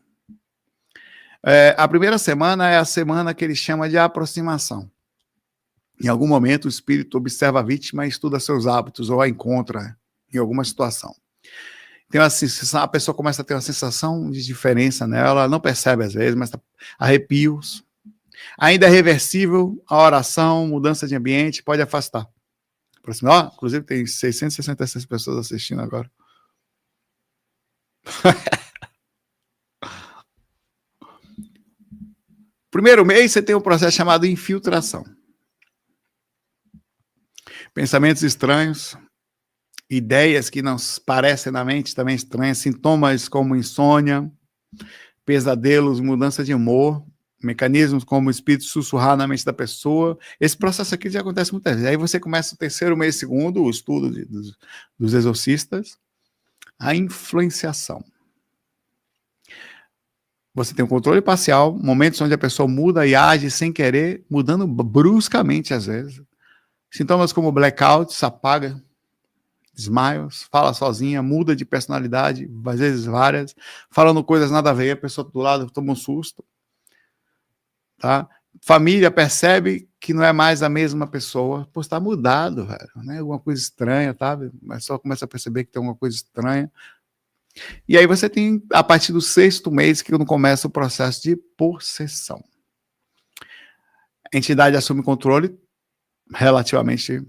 A primeira semana é a semana que ele chama de aproximação. Em algum momento, o espírito observa a vítima e estuda seus hábitos ou a encontra em alguma situação. Então, assim, a pessoa começa a ter uma sensação de diferença nela, não percebe às vezes, mas arrepios. Ainda é reversível a oração, mudança de ambiente, pode afastar. Inclusive, tem 666 pessoas assistindo agora. Primeiro mês, você tem um processo chamado infiltração. Pensamentos estranhos, ideias que não parecem na mente também estranhas, sintomas como insônia, pesadelos, mudança de humor, mecanismos como o espírito sussurrar na mente da pessoa. Esse processo aqui já acontece muitas vezes. Aí você começa o terceiro mês, segundo, o estudo dos exorcistas, a influenciação. Você tem um controle parcial, momentos onde a pessoa muda e age sem querer, mudando bruscamente às vezes. Sintomas como blackouts, apaga, desmaios, fala sozinha, muda de personalidade, às vezes várias, falando coisas nada a ver, a pessoa do lado toma um susto. Tá? Família percebe que não é mais a mesma pessoa, pô, está mudado, velho, né? Alguma coisa estranha, sabe? Mas só começa a perceber que tem alguma coisa estranha. E aí você tem, a partir do 6º mês, que começa o processo de possessão. A entidade assume controle, relativamente,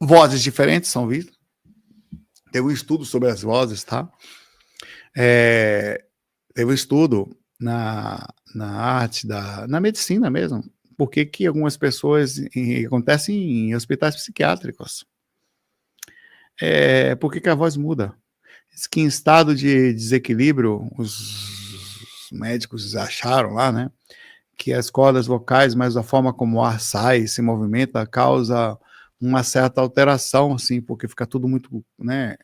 vozes diferentes são vistas. Teve um estudo sobre as vozes, tá? Teve um estudo na arte, na medicina mesmo, por que algumas pessoas acontecem em hospitais psiquiátricos. Por que a voz muda? Diz que em estado de desequilíbrio, os médicos acharam lá, né, que as cordas vocais, mas a forma como o ar sai e se movimenta, causa uma certa alteração, assim, porque fica tudo muito, né,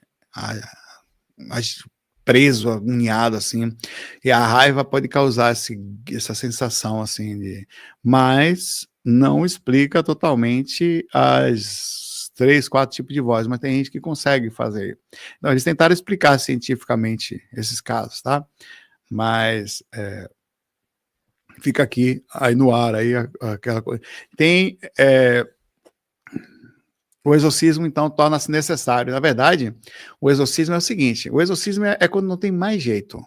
preso, agoniado, assim, e a raiva pode causar essa sensação, assim, mas não explica totalmente as 3, 4 tipos de voz, mas tem gente que consegue fazer. Então, eles tentaram explicar cientificamente esses casos, tá? Mas fica aqui, aí no ar, aí aquela coisa. Tem o exorcismo, então, torna-se necessário. Na verdade, o exorcismo é o seguinte, o exorcismo é quando não tem mais jeito,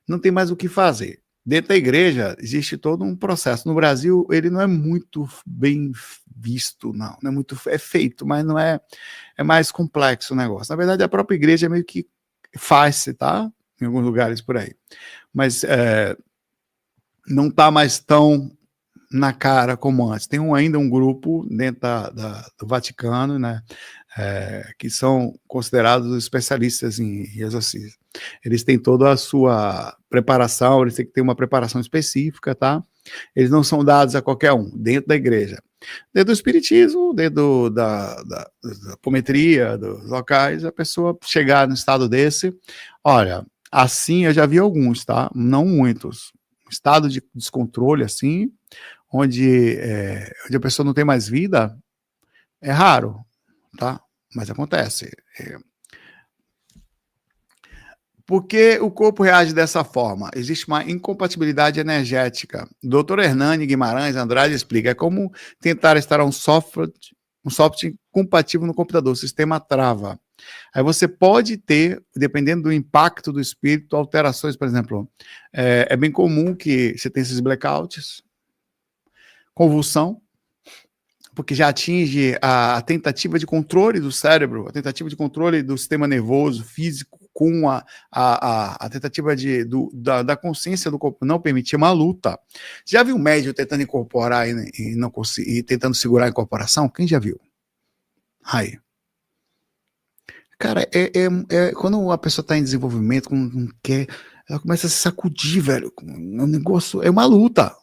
não tem mais o que fazer. Dentro da igreja existe todo um processo. No Brasil, ele não é muito bem visto, não é muito, é feito, mas não é mais complexo o negócio. Na verdade, a própria igreja meio que faz-se, tá? Em alguns lugares por aí. Mas não está mais tão na cara como antes. Tem ainda um grupo dentro do Vaticano, né, que são considerados especialistas em exorcismo. Eles têm toda a sua preparação, eles têm que ter uma preparação específica, tá? Eles não são dados a qualquer um, dentro da igreja. Dentro do espiritismo, dentro da apometria, dos locais, a pessoa chegar no estado desse, olha, assim eu já vi alguns, tá? Não muitos. Estado de descontrole, assim, onde a pessoa não tem mais vida, é raro, tá? Mas acontece. Por que o corpo reage dessa forma? Existe uma incompatibilidade energética. Dr. Hernani Guimarães Andrade explica, é como tentar instalar um software compatível no computador, o sistema trava. Aí você pode ter, dependendo do impacto do espírito, alterações, por exemplo, é bem comum que você tenha esses blackouts, convulsão, porque já atinge a tentativa de controle do cérebro, a tentativa de controle do sistema nervoso, físico, com a tentativa da consciência do corpo não permitir uma luta. Já viu um médium tentando incorporar e não conseguir, tentando segurar a incorporação? Quem já viu? Aí. Cara, quando a pessoa está em desenvolvimento, não quer, ela começa a se sacudir, velho. O negócio é uma luta.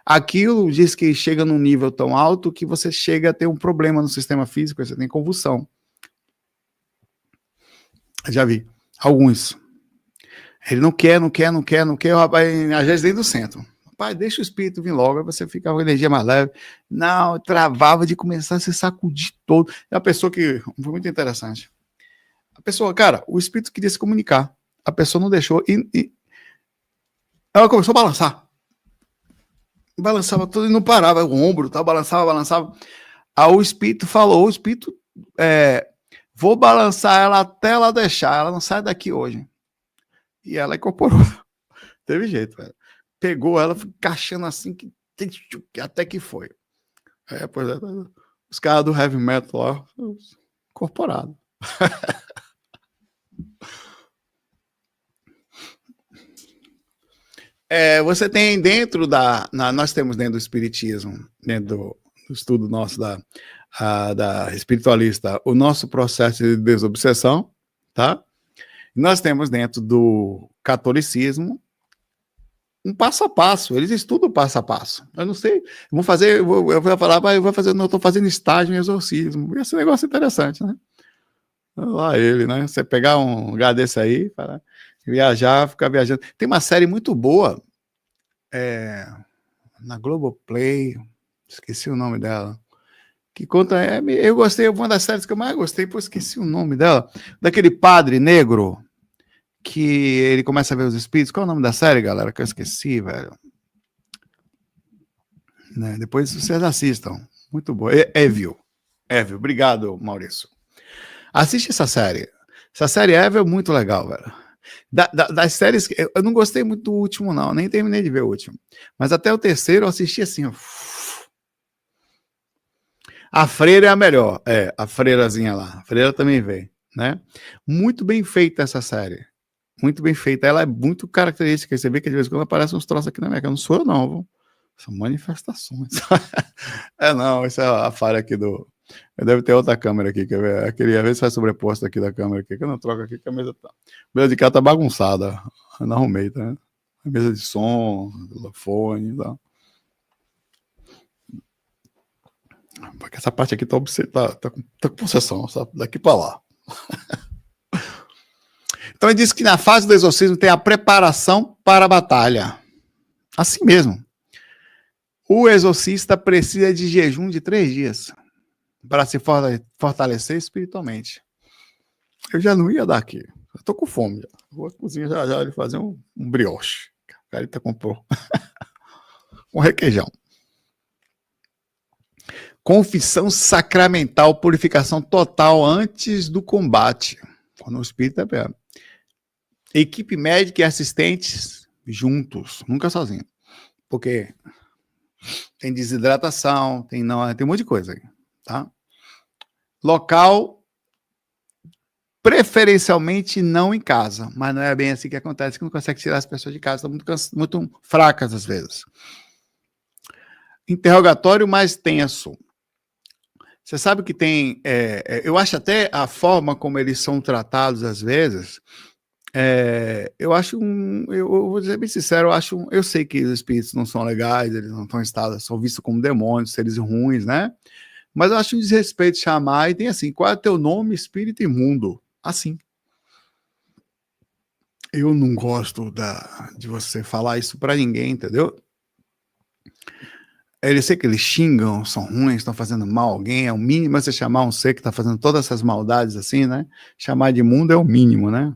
Aquilo diz que chega num nível tão alto que você chega a ter um problema no sistema físico, você tem convulsão. Já vi. Alguns. Ele não quer, o rapaz, às vezes dentro do centro. Rapaz, deixa o espírito vir logo, aí você fica com a energia mais leve. Não, travava de começar a se sacudir todo. É uma pessoa que foi muito interessante. A pessoa, cara, o espírito queria se comunicar. A pessoa não deixou e ela começou a balançar. Balançava tudo e não parava, o ombro, tá? Balançava. Aí o espírito falou, vou balançar ela até ela deixar, ela não sai daqui hoje. E ela incorporou. Teve jeito, velho. Pegou ela, encaixando assim, até que foi. Pois é, os caras do heavy metal lá, incorporado. Você tem dentro nós temos dentro do espiritismo, dentro do estudo nosso da espiritualista, o nosso processo de desobsessão, tá? Nós temos dentro do catolicismo um passo a passo, eles estudam passo a passo. Eu não sei, eu vou falar, não estou fazendo estágio em exorcismo. Esse negócio é interessante, né? Lá ele, né? Você pegar um lugar desse aí, viajar, ficar viajando. Tem uma série muito boa na Globoplay, esqueci o nome dela, que conta, eu gostei, uma das séries que eu mais gostei, esqueci o nome dela, daquele padre negro, que ele começa a ver os espíritos. Qual é o nome da série, galera? Que eu esqueci, velho. Né? Depois vocês assistam. Muito boa. Evil. Obrigado, Maurício. Assiste essa série. Essa série Evil é muito legal, velho. Das séries, eu não gostei muito do último, não. Nem terminei de ver o último. Mas até o terceiro eu assisti assim, ó. A Freira é a melhor. A freirazinha lá. A Freira também vem, né? Muito bem feita essa série. Muito bem feita. Ela é muito característica. Você vê que de vez em quando aparece uns troços aqui na minha cara. Não sou eu, não, viu? São manifestações. Não, isso é a falha aqui do... Deve ter outra câmera aqui. Eu queria ver se faz sobreposto aqui da câmera aqui, que eu não troco aqui, que a mesa tá... A mesa de cá tá bagunçada. Eu não arrumei, tá? A mesa de som, telefone e tal. Porque essa parte aqui tá com possessão, sabe? Daqui para lá. Então ele diz que na fase do exorcismo tem a preparação para a batalha. Assim mesmo. O exorcista precisa de jejum de 3 dias. para se fortalecer espiritualmente. Eu já não ia dar aqui. Eu tô com fome. Já. Vou à cozinha já ele fazer um brioche. O Carita comprou. Um requeijão. Confissão sacramental, purificação total antes do combate. Quando o espírito é perto. Equipe médica e assistentes juntos, nunca sozinho. Porque tem desidratação, tem um monte de coisa aí, tá? Local, preferencialmente não em casa, mas não é bem assim que acontece, que não consegue tirar as pessoas de casa, estão muito fracas às vezes. Interrogatório mais tenso. Você sabe que tem, eu acho até a forma como eles são tratados às vezes, eu acho eu vou ser bem sincero, eu sei que os espíritos não são legais, eles não estão em estado, são vistos como demônios, seres ruins, né? Mas eu acho um desrespeito chamar, e tem assim, qual é o teu nome, espírito imundo? Assim. Eu não gosto de você falar isso para ninguém, entendeu? Eu sei que eles xingam, são ruins, estão fazendo mal a alguém, é o mínimo você chamar um ser que está fazendo todas essas maldades assim, né? Chamar de imundo é o mínimo, né?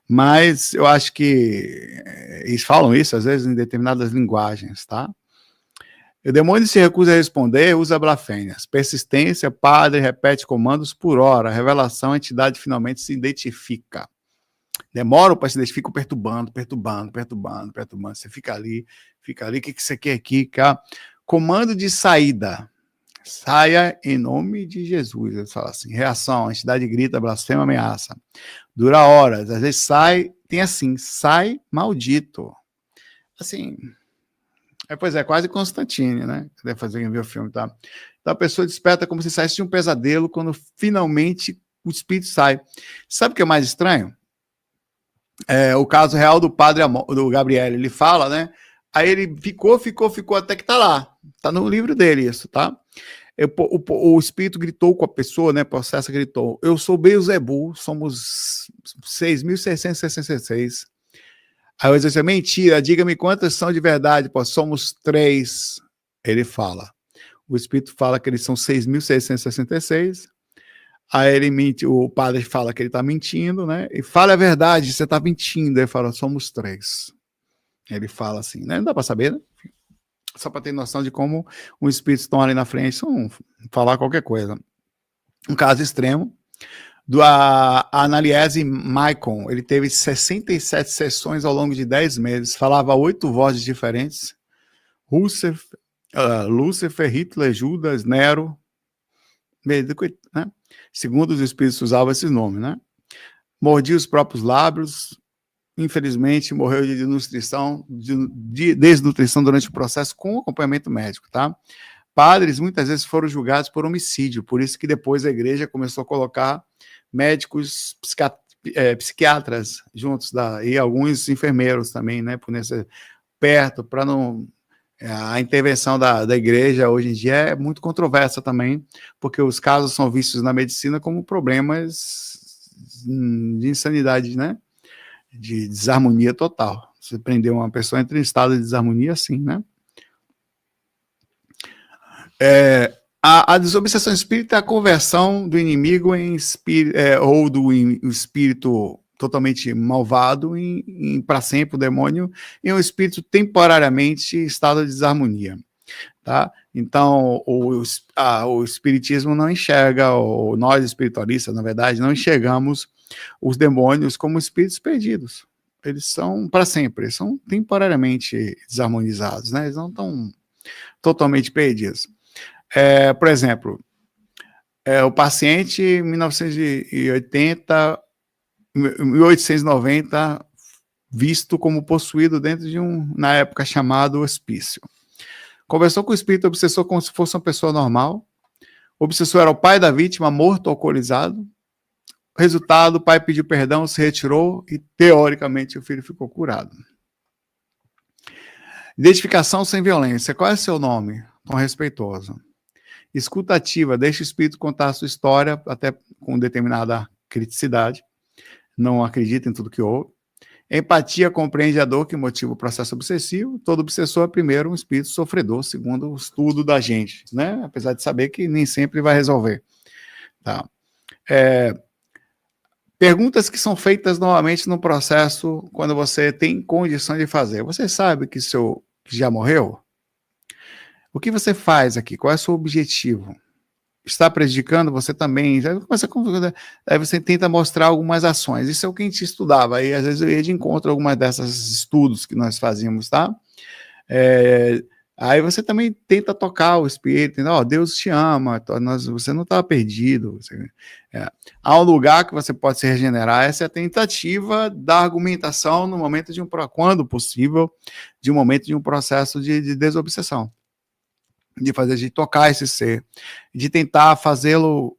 Mas eu acho que eles falam isso às vezes em determinadas linguagens, tá? O demônio se recusa a responder, usa blasfêmias. Persistência, padre repete comandos por hora. Revelação, a entidade finalmente se identifica. Demora para se identificar perturbando. Você fica ali, o que você quer aqui? Cá? Comando de saída. Saia em nome de Jesus. Ele fala assim, reação, a entidade grita, blasfema, ameaça. Dura horas, às vezes sai, tem assim, sai maldito. Assim, pois é, quase Constantine, né? Deve fazer quem viu o filme, tá? Então a pessoa desperta como se saísse de um pesadelo quando finalmente o espírito sai. Sabe o que é mais estranho? O caso real do padre do Gabriel, ele fala, né? Aí ele ficou até que tá lá. Tá no livro dele isso, tá? O espírito gritou com a pessoa, né? O processo gritou: eu sou Beelzebul, somos 6.666. Aí eu disse: mentira, diga-me quantas são de verdade, pô, somos 3. Ele fala. O espírito fala que eles são 6.666. Aí ele mente, o padre fala que ele está mentindo, né? E fala a verdade, você está mentindo. Ele fala: somos 3. Ele fala assim, né? Não dá para saber, né? Só para ter noção de como os espíritos estão ali na frente, são falar qualquer coisa. Um caso extremo do Analiese Maicon, ele teve 67 sessões ao longo de 10 meses, falava 8 vozes diferentes. Lúcifer, Hitler, Judas, Nero, né? Segundo os espíritos usavam esses nomes, né? Mordia os próprios lábios, infelizmente morreu de desnutrição durante o processo com acompanhamento médico, tá? Padres muitas vezes foram julgados por homicídio, por isso que depois a igreja começou a colocar médicos, psiquiatras juntos, e alguns enfermeiros também, né, por nesse perto, para não... A intervenção da igreja hoje em dia é muito controversa também, porque os casos são vistos na medicina como problemas de insanidade, né? De desarmonia total. Você prender uma pessoa entra em estado de desarmonia, assim, né? A desobsessão espírita é a conversão do inimigo em espírito, ou do espírito totalmente malvado para sempre, o demônio, em um espírito temporariamente em estado de desarmonia. Tá? Então, o espiritismo não enxerga, ou nós espiritualistas, na verdade, não enxergamos os demônios como espíritos perdidos. Eles são para sempre, eles são temporariamente desarmonizados, né? Eles não estão totalmente perdidos. Por exemplo, o paciente em 1890, visto como possuído dentro de na época, chamado hospício. Conversou com o espírito obsessor como se fosse uma pessoa normal. O obsessor era o pai da vítima, morto, alcoolizado. Resultado, o pai pediu perdão, se retirou e, teoricamente, o filho ficou curado. Identificação sem violência. Qual é seu nome? Tom respeitoso. Escuta ativa. Deixa o espírito contar a sua história, até com determinada criticidade. Não acredita em tudo que ouve. Empatia compreende a dor que motiva o processo obsessivo. Todo obsessor é primeiro um espírito sofredor, segundo o estudo da gente, né? Apesar de saber que nem sempre vai resolver. Tá? Perguntas que são feitas normalmente no processo quando você tem condição de fazer. Você sabe que já morreu? O que você faz aqui? Qual é o seu objetivo? Está prejudicando você também? Aí você tenta mostrar algumas ações. Isso é o que a gente estudava. Aí, às vezes, eu ia de encontro a algumas dessas estudos que nós fazíamos, tá? Aí você também tenta tocar o espírito, Deus te ama, você não está perdido. Há um lugar que você pode se regenerar. Essa é a tentativa da argumentação no momento quando possível, de um momento de um processo de desobsessão. De tocar esse ser, de tentar fazê-lo,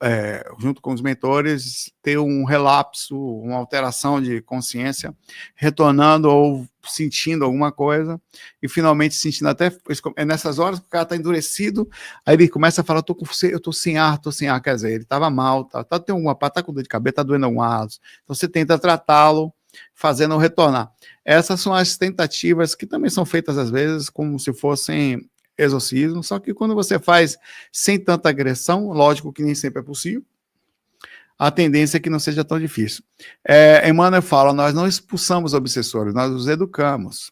junto com os mentores, ter um relapso, uma alteração de consciência, retornando ou sentindo alguma coisa, e finalmente sentindo até, é nessas horas que o cara está endurecido, aí ele começa a falar, eu tô sem ar, quer dizer, ele estava mal, tá com dor de cabeça, tá doendo algum lado, então você tenta tratá-lo, fazendo retornar. Essas são as tentativas que também são feitas às vezes como se fossem exorcismo, só que quando você faz sem tanta agressão, lógico que nem sempre é possível, a tendência é que não seja tão difícil. Emmanuel fala, nós não expulsamos obsessores, nós os educamos.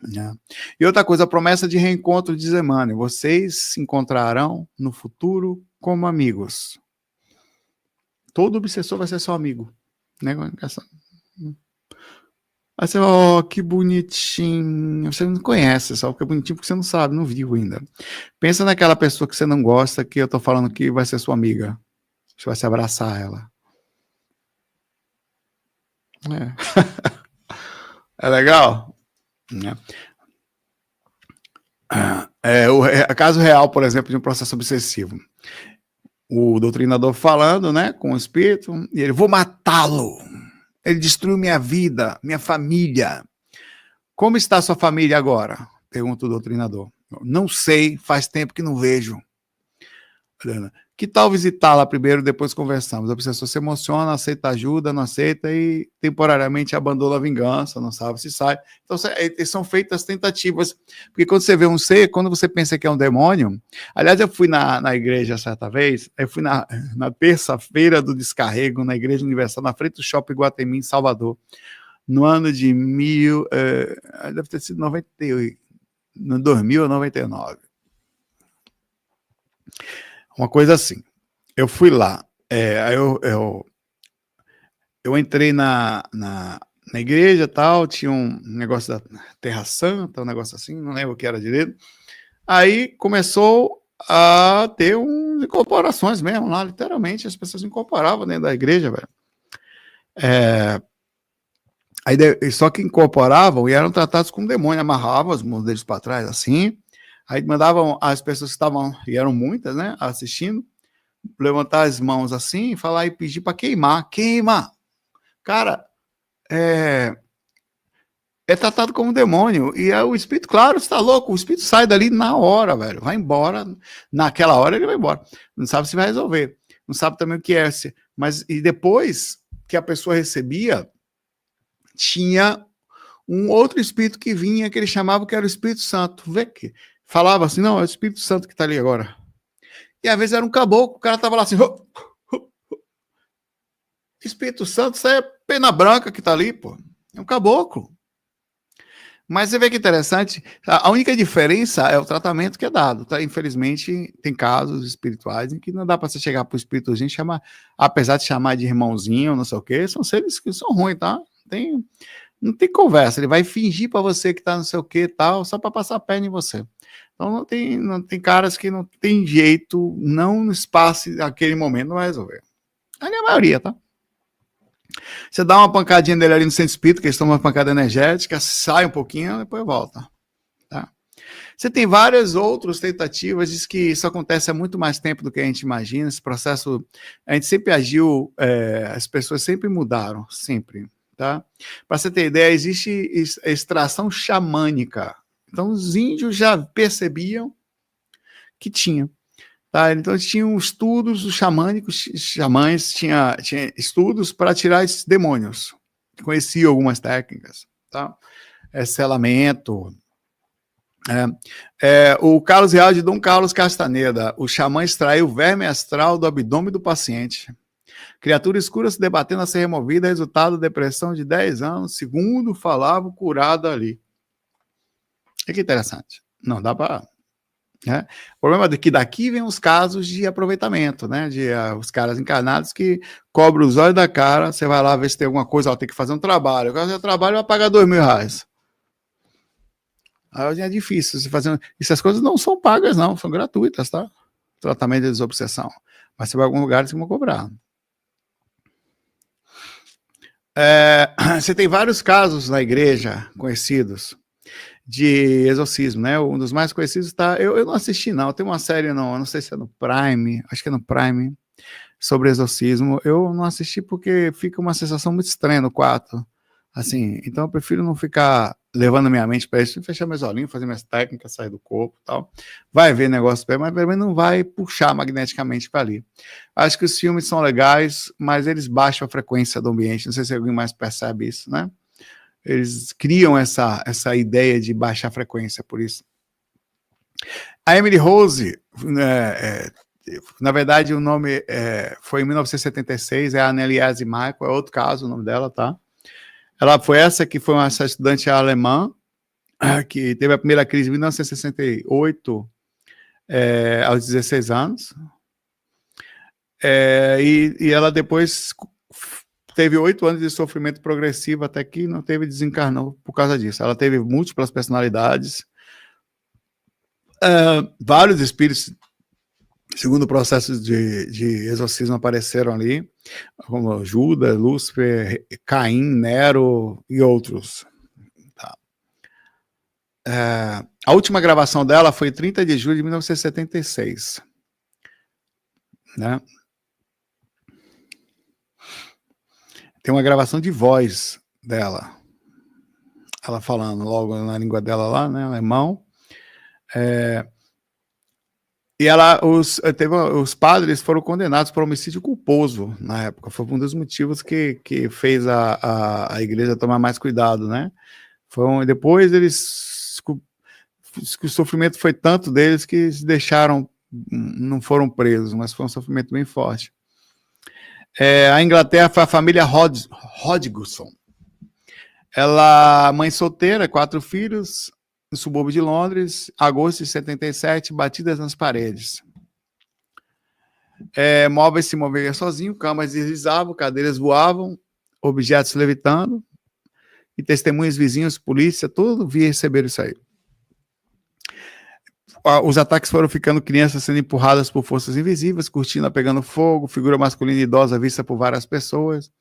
Né? E outra coisa, a promessa de reencontro diz Emmanuel, vocês se encontrarão no futuro como amigos. Todo obsessor vai ser seu amigo. Né? Aí você fala, que bonitinho. Você não conhece, só que é bonitinho porque você não sabe, não viu ainda. Pensa naquela pessoa que você não gosta, que eu tô falando que vai ser sua amiga. Você vai se abraçar ela. É legal? O caso real, por exemplo, de um processo obsessivo. O doutrinador falando, né, com o espírito, e ele, vou matá-lo. Ele destruiu minha vida, minha família. Como está sua família agora? Pergunta o doutrinador. Não sei, faz tempo que não vejo. Que tal visitá-la primeiro, depois conversamos? A pessoa se emociona, aceita ajuda, não aceita e temporariamente abandona a vingança, não sabe se sai. Então, são feitas tentativas. Porque quando você vê um ser, quando você pensa que é um demônio... Aliás, eu fui na igreja certa vez, eu fui na terça-feira do descarrego, na Igreja Universal, na frente do Shopping Guatemi, em Salvador, no ano de deve ter sido 2000 ou 99. Uma coisa assim. Eu fui lá. Eu entrei na igreja, tal, tinha um negócio da Terra Santa, um negócio assim, não lembro o que era direito. Aí começou a ter incorporações mesmo lá, literalmente, as pessoas incorporavam dentro da igreja, velho. Só que incorporavam e eram tratados como demônio, amarravam os mãos deles para trás, assim, aí mandavam as pessoas que estavam, e eram muitas, né, assistindo, levantar as mãos assim, falar e pedir para queimar. Cara, é tratado como demônio. E o espírito, claro, você tá louco, o espírito sai dali na hora, velho. Vai embora. Naquela hora ele vai embora. Não sabe se vai resolver. Não sabe também o que é. Mas e depois que a pessoa recebia, tinha um outro espírito que vinha, que ele chamava que era o Espírito Santo. Vê que falava assim, não, é o Espírito Santo que tá ali agora. E às vezes era um caboclo, o cara tava lá assim, Espírito Santo, isso é pena branca que tá ali, pô. É um caboclo. Mas você vê que interessante, a única diferença é o tratamento que é dado, tá? Infelizmente, tem casos espirituais em que não dá para você chegar para o espíritozinho e chamar, apesar de chamar de irmãozinho, não sei o quê, são seres que são ruins, tá? Não tem conversa, ele vai fingir para você que tá não sei o quê tal, só para passar a perna em você. Então não tem caras que não tem jeito, não no espaço naquele momento, não vai resolver. Ali é a maioria, tá? Você dá uma pancadinha nele ali no centro espírita, que eles tomam uma pancada energética, sai um pouquinho, depois volta. Tá? Você tem várias outras tentativas, diz que isso acontece há muito mais tempo do que a gente imagina, esse processo, a gente sempre agiu, as pessoas sempre mudaram, sempre. Tá? Para você ter ideia, existe extração xamânica. Então, os índios já percebiam que tinha. Tá? Então, eles tinham estudos, os xamãs tinham estudos para tirar esses demônios. conhecia algumas técnicas, tá? Selamento. O Carlos Real de Dom Carlos Castaneda. O xamã extraiu o verme astral do abdômen do paciente. Criatura escura se debatendo a ser removida, resultado de depressão de 10 anos, segundo falava, curado ali. E que interessante. Não dá para... Né? O problema é que daqui vem os casos de aproveitamento, né? Os caras encarnados que cobram os olhos da cara, você vai lá ver se tem alguma coisa, tem que fazer um trabalho. Eu quero fazer um trabalho, vai pagar R$2.000. Aí é difícil você fazer. Essas coisas não são pagas, não, são gratuitas, tá? Tratamento de desobsessão. Mas você vai a algum lugar, você vai cobrar. Você tem vários casos na igreja conhecidos de exorcismo, né? Um dos mais conhecidos está... Eu não assisti, não. Tem uma série, não sei se é no Prime, acho que é no Prime, sobre exorcismo. Eu não assisti porque fica uma sensação muito estranha no quarto. Assim, então eu prefiro não ficar levando a minha mente para isso, fechar meus olhinhos, fazer minhas técnicas, sair do corpo e tal. Vai ver negócio, mas pelo menos não vai puxar magneticamente para ali. Acho que os filmes são legais, mas eles baixam a frequência do ambiente. Não sei se alguém mais percebe isso, né? Eles criam essa ideia de baixar a frequência, por isso. A Emily Rose, na verdade o nome foi em 1976, é a Anneliese Michael, é outro caso o nome dela, tá? Ela foi essa estudante alemã, que teve a primeira crise em 1968, aos 16 anos, e ela depois teve 8 anos de sofrimento progressivo até que não teve, desencarnou por causa disso. Ela teve múltiplas personalidades, vários espíritos, segundo o processo de exorcismo, apareceram ali, como Judas, Lúcifer, Caim, Nero e outros. Tá. A última gravação dela foi 30 de julho de 1976. Né? Tem uma gravação de voz dela, ela falando logo na língua dela lá, né, alemão. E os padres foram condenados por homicídio culposo na época. Foi um dos motivos que fez a igreja tomar mais cuidado, né? Depois o sofrimento foi tanto deles que se deixaram, não foram presos, mas foi um sofrimento bem forte. A Inglaterra foi a família Hodgson. Ela, mãe solteira, 4 filhos, no subúrbio de Londres, agosto de 77, batidas nas paredes. Móveis se moviam sozinho, camas deslizavam, cadeiras voavam, objetos levitando, e testemunhas, vizinhos, polícia, tudo via receber isso aí. Os ataques foram ficando crianças sendo empurradas por forças invisíveis, cortina pegando fogo, figura masculina e idosa vista por várias pessoas.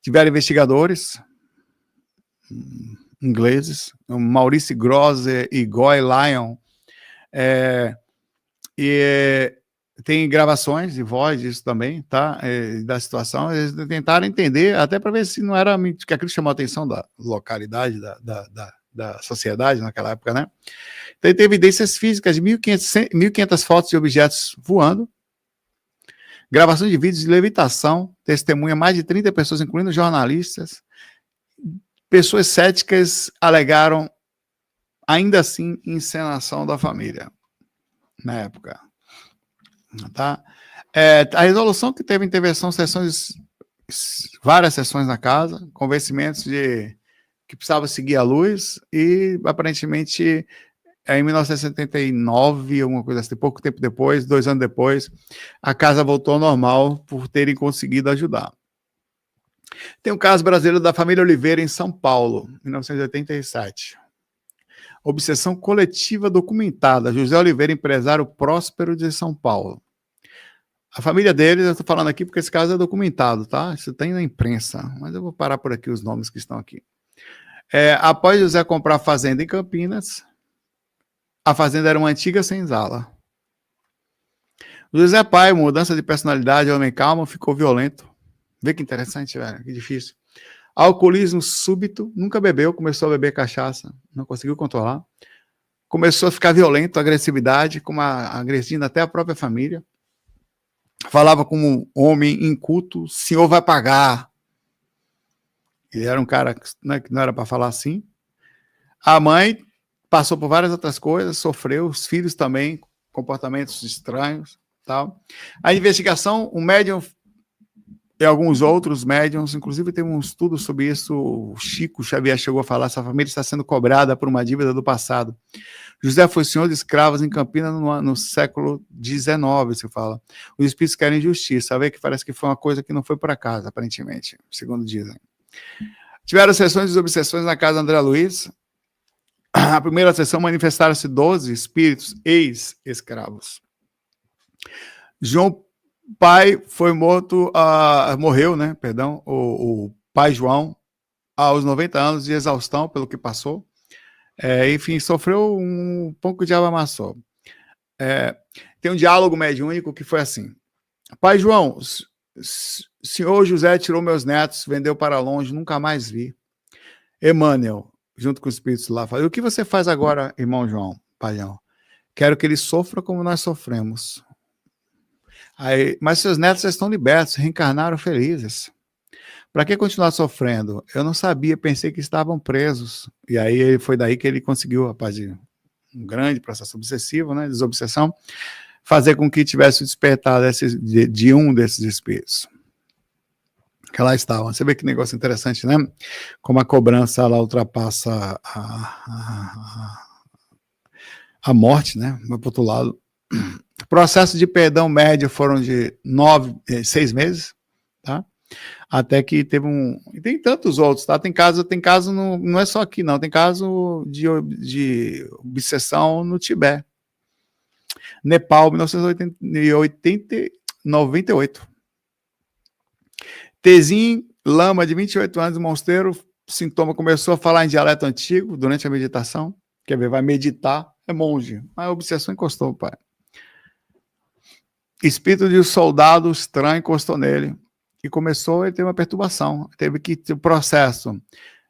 Tiveram investigadores ingleses, Maurice Grosser e Goy Lyon, tem gravações de voz disso também, tá? Da situação. Eles tentaram entender, até para ver se não era que aquilo chamou a atenção da localidade, da sociedade naquela época, né? Então, tem evidências físicas de 1.500 fotos de objetos voando, gravação de vídeos de levitação, testemunha mais de 30 pessoas, incluindo jornalistas. Pessoas céticas alegaram, ainda assim, encenação da família, na época. Tá? A resolução que teve intervenção, várias sessões na casa, convencimentos de que precisava seguir a luz, e aparentemente em 1979, alguma coisa assim, pouco tempo depois, 2 anos depois, a casa voltou ao normal por terem conseguido ajudar. Tem um caso brasileiro da família Oliveira em São Paulo, 1987. Obsessão coletiva documentada. José Oliveira, empresário próspero de São Paulo. A família deles, eu estou falando aqui porque esse caso é documentado, tá? Isso tem na imprensa, mas eu vou parar por aqui os nomes que estão aqui. Após José comprar fazenda em Campinas, a fazenda era uma antiga senzala. José pai, mudança de personalidade, homem calmo, ficou violento. Vê que interessante, velho, que difícil. Alcoolismo súbito, nunca bebeu, começou a beber cachaça, não conseguiu controlar. Começou a ficar violento, agressividade, agredindo até a própria família. Falava como homem inculto, o senhor vai pagar. Ele era um cara que não era para falar assim. A mãe passou por várias outras coisas, sofreu, os filhos também, comportamentos estranhos, tal. A investigação, o médium e alguns outros médiums, inclusive tem um estudo sobre isso, o Chico Xavier chegou a falar, essa família está sendo cobrada por uma dívida do passado. José foi senhor de escravos em Campinas no século XIX, se fala. Os espíritos querem justiça, vê que parece que foi uma coisa que não foi por acaso, aparentemente, segundo dizem. Tiveram sessões de obsessões na casa André Luiz. A primeira sessão manifestaram-se 12 espíritos ex-escravos. João pai foi morreu, né? Perdão, o pai João, aos 90 anos de exaustão pelo que passou. Enfim, sofreu um pouco de amassou. Tem um diálogo mediúnico que foi assim: Pai João, senhor José tirou meus netos, vendeu para longe, nunca mais vi. Emmanuel, junto com os espíritos lá, falou: o que você faz agora, irmão João, pai João? Quero que ele sofra como nós sofremos. Aí, mas seus netos já estão libertos, reencarnaram felizes. Para que continuar sofrendo? Eu não sabia, pensei que estavam presos. E aí foi daí que ele conseguiu, rapaz, um grande processo obsessivo, né, desobsessão, fazer com que tivesse despertado de um desses espíritos. Que lá estavam. Você vê que negócio interessante, né? Como a cobrança lá ultrapassa a morte, né? Vai para o outro lado. Processo de perdão médio foram de 6 meses, tá? Até que teve e tem tantos outros, tá? Tem caso não é só aqui, não. Tem caso de obsessão no Tibete. Nepal, 1998. Tezin Lama, de 28 anos, monsteiro, sintoma, começou a falar em dialeto antigo durante a meditação. Quer ver, vai meditar, é monge. Mas a obsessão encostou, pai. Espírito de um soldado estranho encostou nele. E começou a ter uma perturbação. Teve que ter o processo.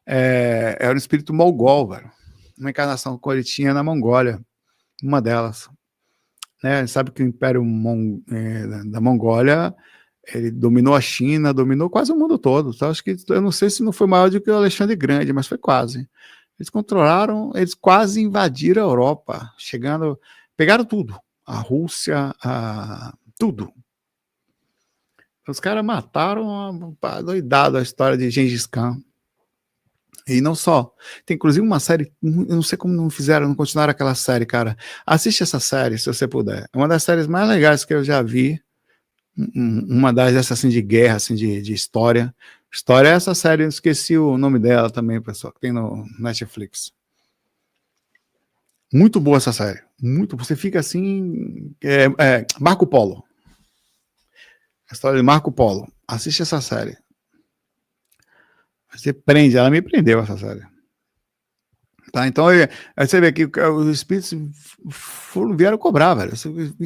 Era um espírito mongol, velho. Uma encarnação que ele tinha na Mongólia. Uma delas. Né? Sabe que o Império da Mongólia, ele dominou a China, dominou quase o mundo todo. Então, acho que, eu não sei se não foi maior do que o Alexandre Grande, mas foi quase. Eles controlaram, eles quase invadiram a Europa, pegaram tudo. A Rússia, tudo. Os caras mataram doidado a história de Gengis Khan. E não só. Tem inclusive uma série, eu não sei como não continuaram aquela série, cara. Assiste essa série, se você puder. É uma das séries mais legais que eu já vi. Uma dessas assim, de guerra, assim, de história. História é essa série, eu esqueci o nome dela também, pessoal, que tem no Netflix. Muito boa essa série. Muito. Você fica assim. Marco Polo. A história de Marco Polo. Assiste essa série. Você prende, ela me prendeu essa série. Tá, então, aí você vê que os espíritos vieram cobrar, velho.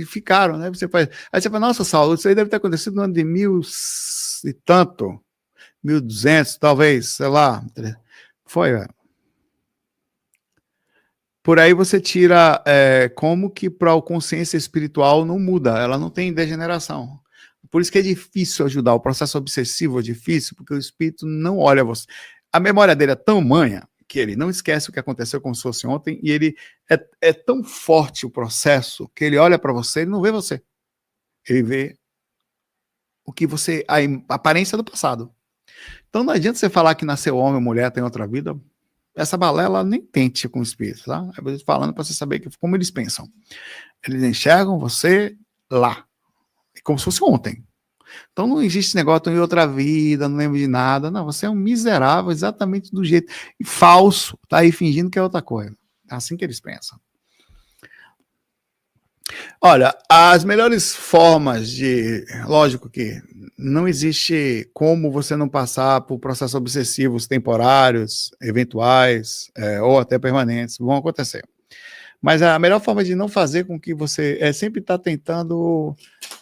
Ficaram, né? Aí você fala, nossa, Saulo, isso aí deve ter acontecido no ano de 1000 e tanto, 1200, talvez, sei lá. Foi, velho. Por aí você tira como que para a consciência espiritual não muda, ela não tem degeneração. Por isso que é difícil ajudar. O processo obsessivo é difícil, porque o espírito não olha você. A memória dele é tão manha que ele não esquece o que aconteceu como se fosse ontem, e ele é tão forte o processo que ele olha para você e não vê você. Ele vê o que você, a aparência do passado. Então não adianta você falar que nasceu homem ou mulher, tem outra vida. Essa balela nem tente com o espírito, tá? Eu falando para você saber como eles pensam. Eles enxergam você lá, como se fosse ontem. Então não existe negócio em outra vida, não lembro de nada. Não, você é um miserável exatamente do jeito. Falso, tá aí fingindo que é outra coisa. É assim que eles pensam. Olha, as melhores formas lógico que não existe como você não passar por processos obsessivos temporários, eventuais, ou até permanentes, vão acontecer. Mas a melhor forma de não fazer com que você sempre estar tentando,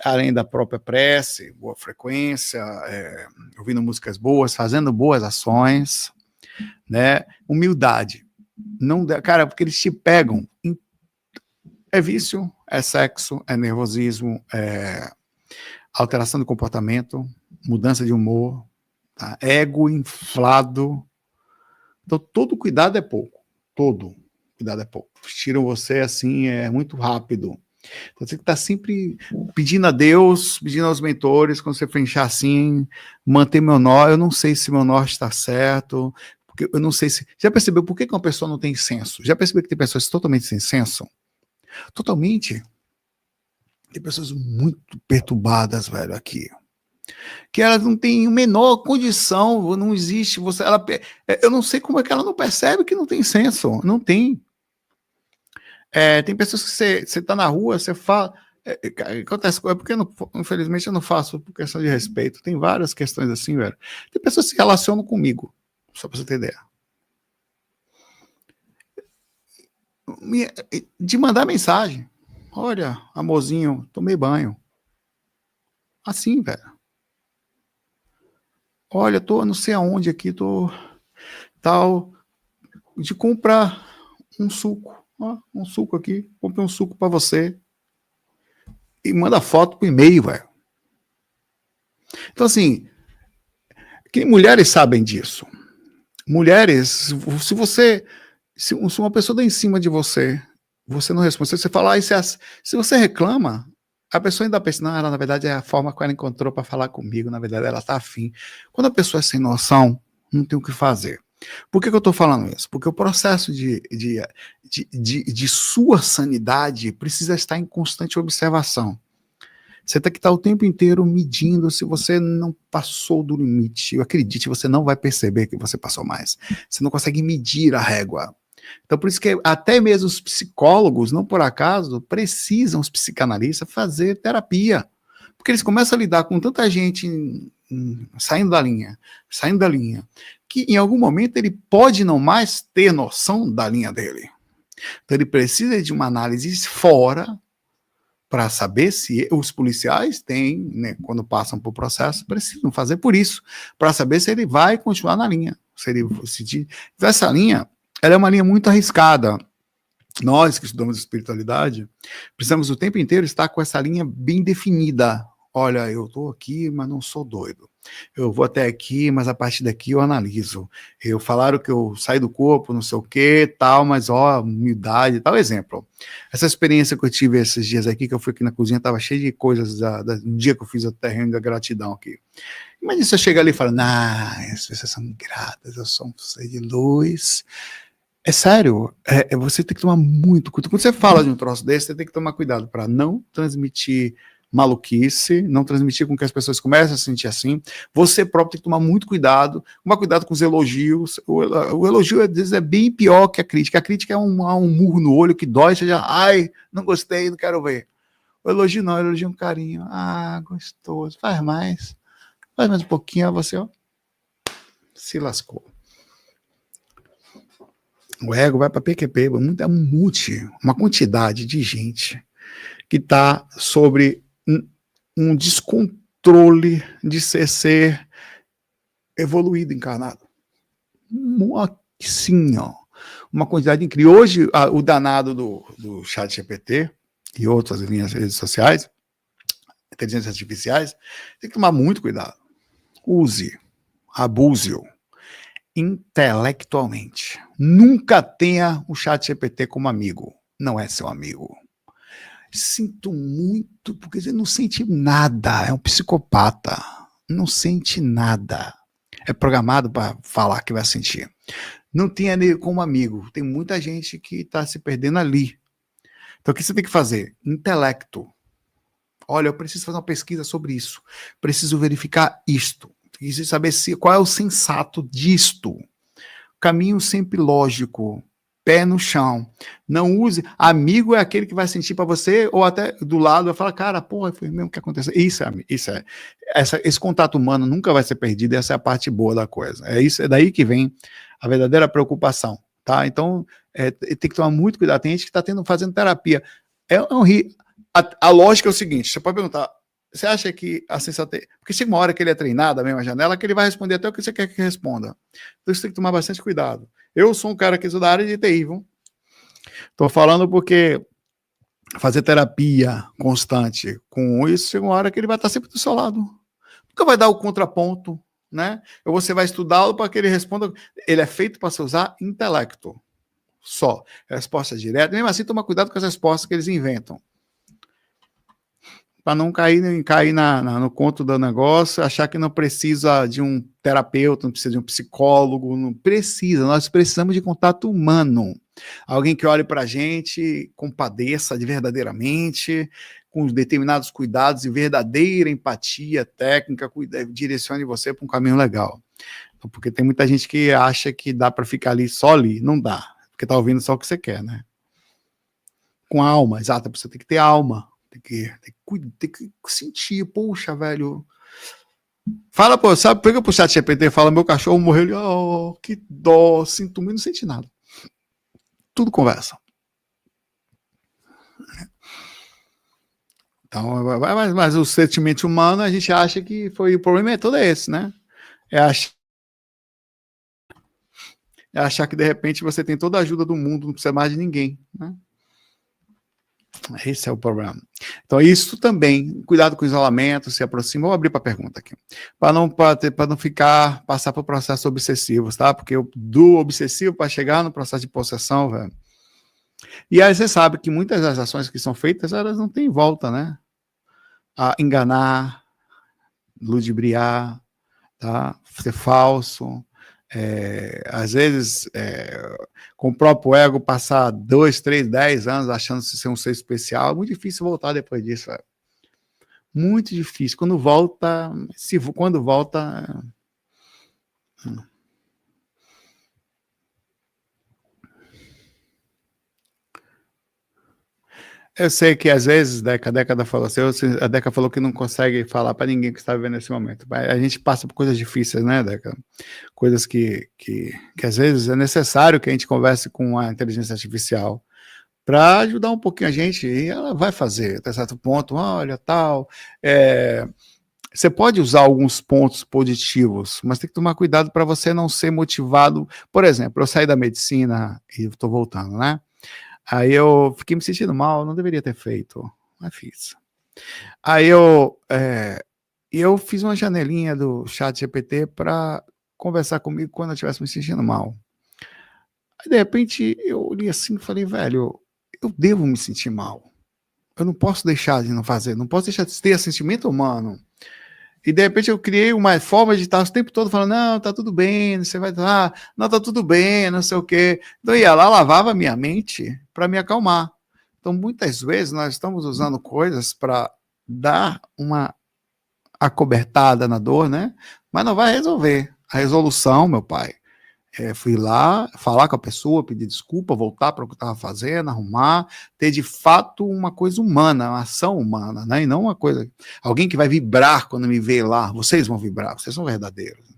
além da própria prece, boa frequência, ouvindo músicas boas, fazendo boas ações, né? Humildade. Não, cara, porque eles te pegam. É vício, é sexo, é nervosismo, é alteração do comportamento, mudança de humor, Tá? Ego inflado. Então, todo cuidado é pouco. Todo cuidado é pouco. Tiram você assim, é muito rápido. Então, você tem que estar sempre pedindo a Deus, pedindo aos mentores, quando você fechar assim, manter meu nó. Eu não sei se meu norte está certo, porque eu não sei se. Já percebeu por que uma pessoa não tem senso? Já percebeu que tem pessoas totalmente sem senso? Totalmente. Tem pessoas muito perturbadas, velho, aqui. Que elas não têm a menor condição, não existe. Eu não sei como é que ela não percebe que não tem senso. Não tem. Tem pessoas que você tá na rua, você fala. Acontece, porque infelizmente eu não faço por questão de respeito. Tem várias questões assim, velho. Tem pessoas que se relacionam comigo, só pra você ter ideia. De mandar mensagem. Olha, amorzinho, tomei banho. Assim, velho. Olha, tô não sei aonde aqui, tô tal, de comprar um suco. Ó, um suco aqui, comprei um suco pra você. E manda foto pro e-mail, velho. Então, assim, que mulheres sabem disso. Mulheres, se você. Se uma pessoa dá em cima de você, você não responde. Se você falar, se você reclama, a pessoa ainda pensa, não, ela, na verdade é a forma que ela encontrou para falar comigo, na verdade ela tá afim. Quando a pessoa é sem noção, não tem o que fazer. Por que eu estou falando isso? Porque o processo de sua sanidade precisa estar em constante observação. Você tem que estar o tempo inteiro medindo. Se você não passou do limite, acredite, você não vai perceber que você passou mais. Você não consegue medir a régua. Então, por isso que até mesmo os psicólogos, não por acaso, precisam, os psicanalistas, fazer terapia. Porque eles começam a lidar com tanta gente saindo da linha, que em algum momento ele pode não mais ter noção da linha dele. Então, ele precisa de uma análise fora para saber se os policiais têm, né, quando passam por processo, precisam fazer por isso, para saber se ele vai continuar na linha. Se ele decidir. Então, essa linha, ela é uma linha muito arriscada. Nós que estudamos espiritualidade, precisamos o tempo inteiro estar com essa linha bem definida. Olha, eu estou aqui, mas não sou doido. Eu vou até aqui, mas a partir daqui eu analiso. Falaram que eu saí do corpo, não sei o que, tal, mas ó, humildade, tal. Exemplo. Essa experiência que eu tive esses dias aqui, que eu fui aqui na cozinha, estava cheio de coisas no dia que eu fiz o terreno da gratidão aqui. Imagina você chega ali e fala, nah, as pessoas são gratas, eu sou um ser de luz. É sério, você tem que tomar muito cuidado. Quando você fala de um troço desse, você tem que tomar cuidado para não transmitir maluquice, não transmitir com que as pessoas comecem a se sentir assim. Você próprio tem que tomar muito cuidado com os elogios. O elogio, às vezes, é bem pior que a crítica. A crítica é um murro no olho que dói, você já, ai, não gostei, não quero ver. O elogio não, o elogio é um carinho. Ah, gostoso, faz mais um pouquinho, aí você, ó, se lascou. O ego vai para PQP, uma quantidade de gente que está sobre um descontrole de ser evoluído, encarnado. Sim, ó, uma quantidade incrível. Hoje, o danado do chat GPT e outras linhas redes sociais, inteligências artificiais, tem que tomar muito cuidado. Use, abuse-o intelectualmente. Nunca tenha o chat GPT como amigo. Não é seu amigo. Sinto muito, porque ele não sente nada. É um psicopata. Não sente nada. É programado para falar que vai sentir. Não tenha ele como amigo. Tem muita gente que está se perdendo ali. Então, o que você tem que fazer? Intelecto. Olha, eu preciso fazer uma pesquisa sobre isso. Preciso verificar isto. Preciso saber qual é o sensato disto. Caminho sempre lógico. Pé no chão. Não use. Amigo é aquele que vai sentir para você, ou até do lado, vai falar, cara, porra, foi mesmo que aconteceu. Esse contato humano nunca vai ser perdido, essa é a parte boa da coisa. É daí que vem a verdadeira preocupação, tá? Então, tem que tomar muito cuidado. Tem gente que está fazendo terapia. A lógica é o seguinte, você pode perguntar, você acha que a sensatez... Porque chega uma hora que ele é treinado, a mesma janela, que ele vai responder até o que você quer que responda. Então, você tem que tomar bastante cuidado. Eu sou um cara que sou da área de TI, viu? Tô falando porque fazer terapia constante com isso, chega uma hora que ele vai estar sempre do seu lado. Nunca vai dar o contraponto, né? Ou você vai estudá-lo para que ele responda. Ele é feito para se usar intelecto. Só. Resposta direta. Mesmo assim, toma cuidado com as respostas que eles inventam. Para não cair no conto do negócio, achar que não precisa de um terapeuta, não precisa de um psicólogo, não precisa. Nós precisamos de contato humano. Alguém que olhe para a gente, compadeça de verdadeiramente, com determinados cuidados e verdadeira empatia técnica, direcione você para um caminho legal. Porque tem muita gente que acha que dá para ficar ali só ali. Não dá, porque está ouvindo só o que você quer, né? Com alma, exato, você tem que ter alma. Tem que sentir, poxa, velho. Fala, pô, sabe, pega pro chat GPT e fala, meu cachorro morreu, ele, oh, que dó, sinto muito, não sente nada. Tudo conversa. Então, mas o sentimento humano, a gente acha que foi, o problema é todo esse, né? É achar que de repente você tem toda a ajuda do mundo, não precisa mais de ninguém, né? Esse é o problema. Então, isso também, cuidado com o isolamento, se aproxima. Vou abrir para a pergunta aqui. Para não passar por processos obsessivos, tá? Porque do obsessivo para chegar no processo de possessão, velho. E aí você sabe que muitas das ações que são feitas, elas não têm volta, né? A enganar, ludibriar, tá? Ser falso. Às vezes, com o próprio ego, passar 2, 3, 10 anos achando-se ser um ser especial, é muito difícil voltar depois disso. Véio. Muito difícil. Quando volta. Eu sei que às vezes, a Deca falou assim, a Deca falou que não consegue falar para ninguém que está vivendo nesse momento. A gente passa por coisas difíceis, né, Deca? Coisas que às vezes é necessário que a gente converse com a inteligência artificial para ajudar um pouquinho a gente, e ela vai fazer, até certo ponto, olha, tal. Você pode usar alguns pontos positivos, mas tem que tomar cuidado para você não ser motivado. Por exemplo, eu saí da medicina e estou voltando, né? Aí eu fiquei me sentindo mal, não deveria ter feito, mas fiz. Aí eu fiz uma janelinha do chat GPT para conversar comigo quando eu estivesse me sentindo mal. Aí de repente eu olhei assim e falei, velho, eu devo me sentir mal. Eu não posso deixar de não fazer, não posso deixar de ter sentimento humano. E de repente eu criei uma forma de estar o tempo todo falando, não, tá tudo bem, você vai lá, não, tá tudo bem, não sei o quê. Então eu ia lá, lavava a minha mente para me acalmar. Então muitas vezes nós estamos usando coisas para dar uma acobertada na dor, né? Mas não vai resolver. A resolução, meu pai, fui lá, falar com a pessoa, pedir desculpa, voltar para o que eu estava fazendo, arrumar, ter de fato uma coisa humana, uma ação humana, né? E não uma coisa. Alguém que vai vibrar quando me vê lá, vocês vão vibrar, vocês são verdadeiros.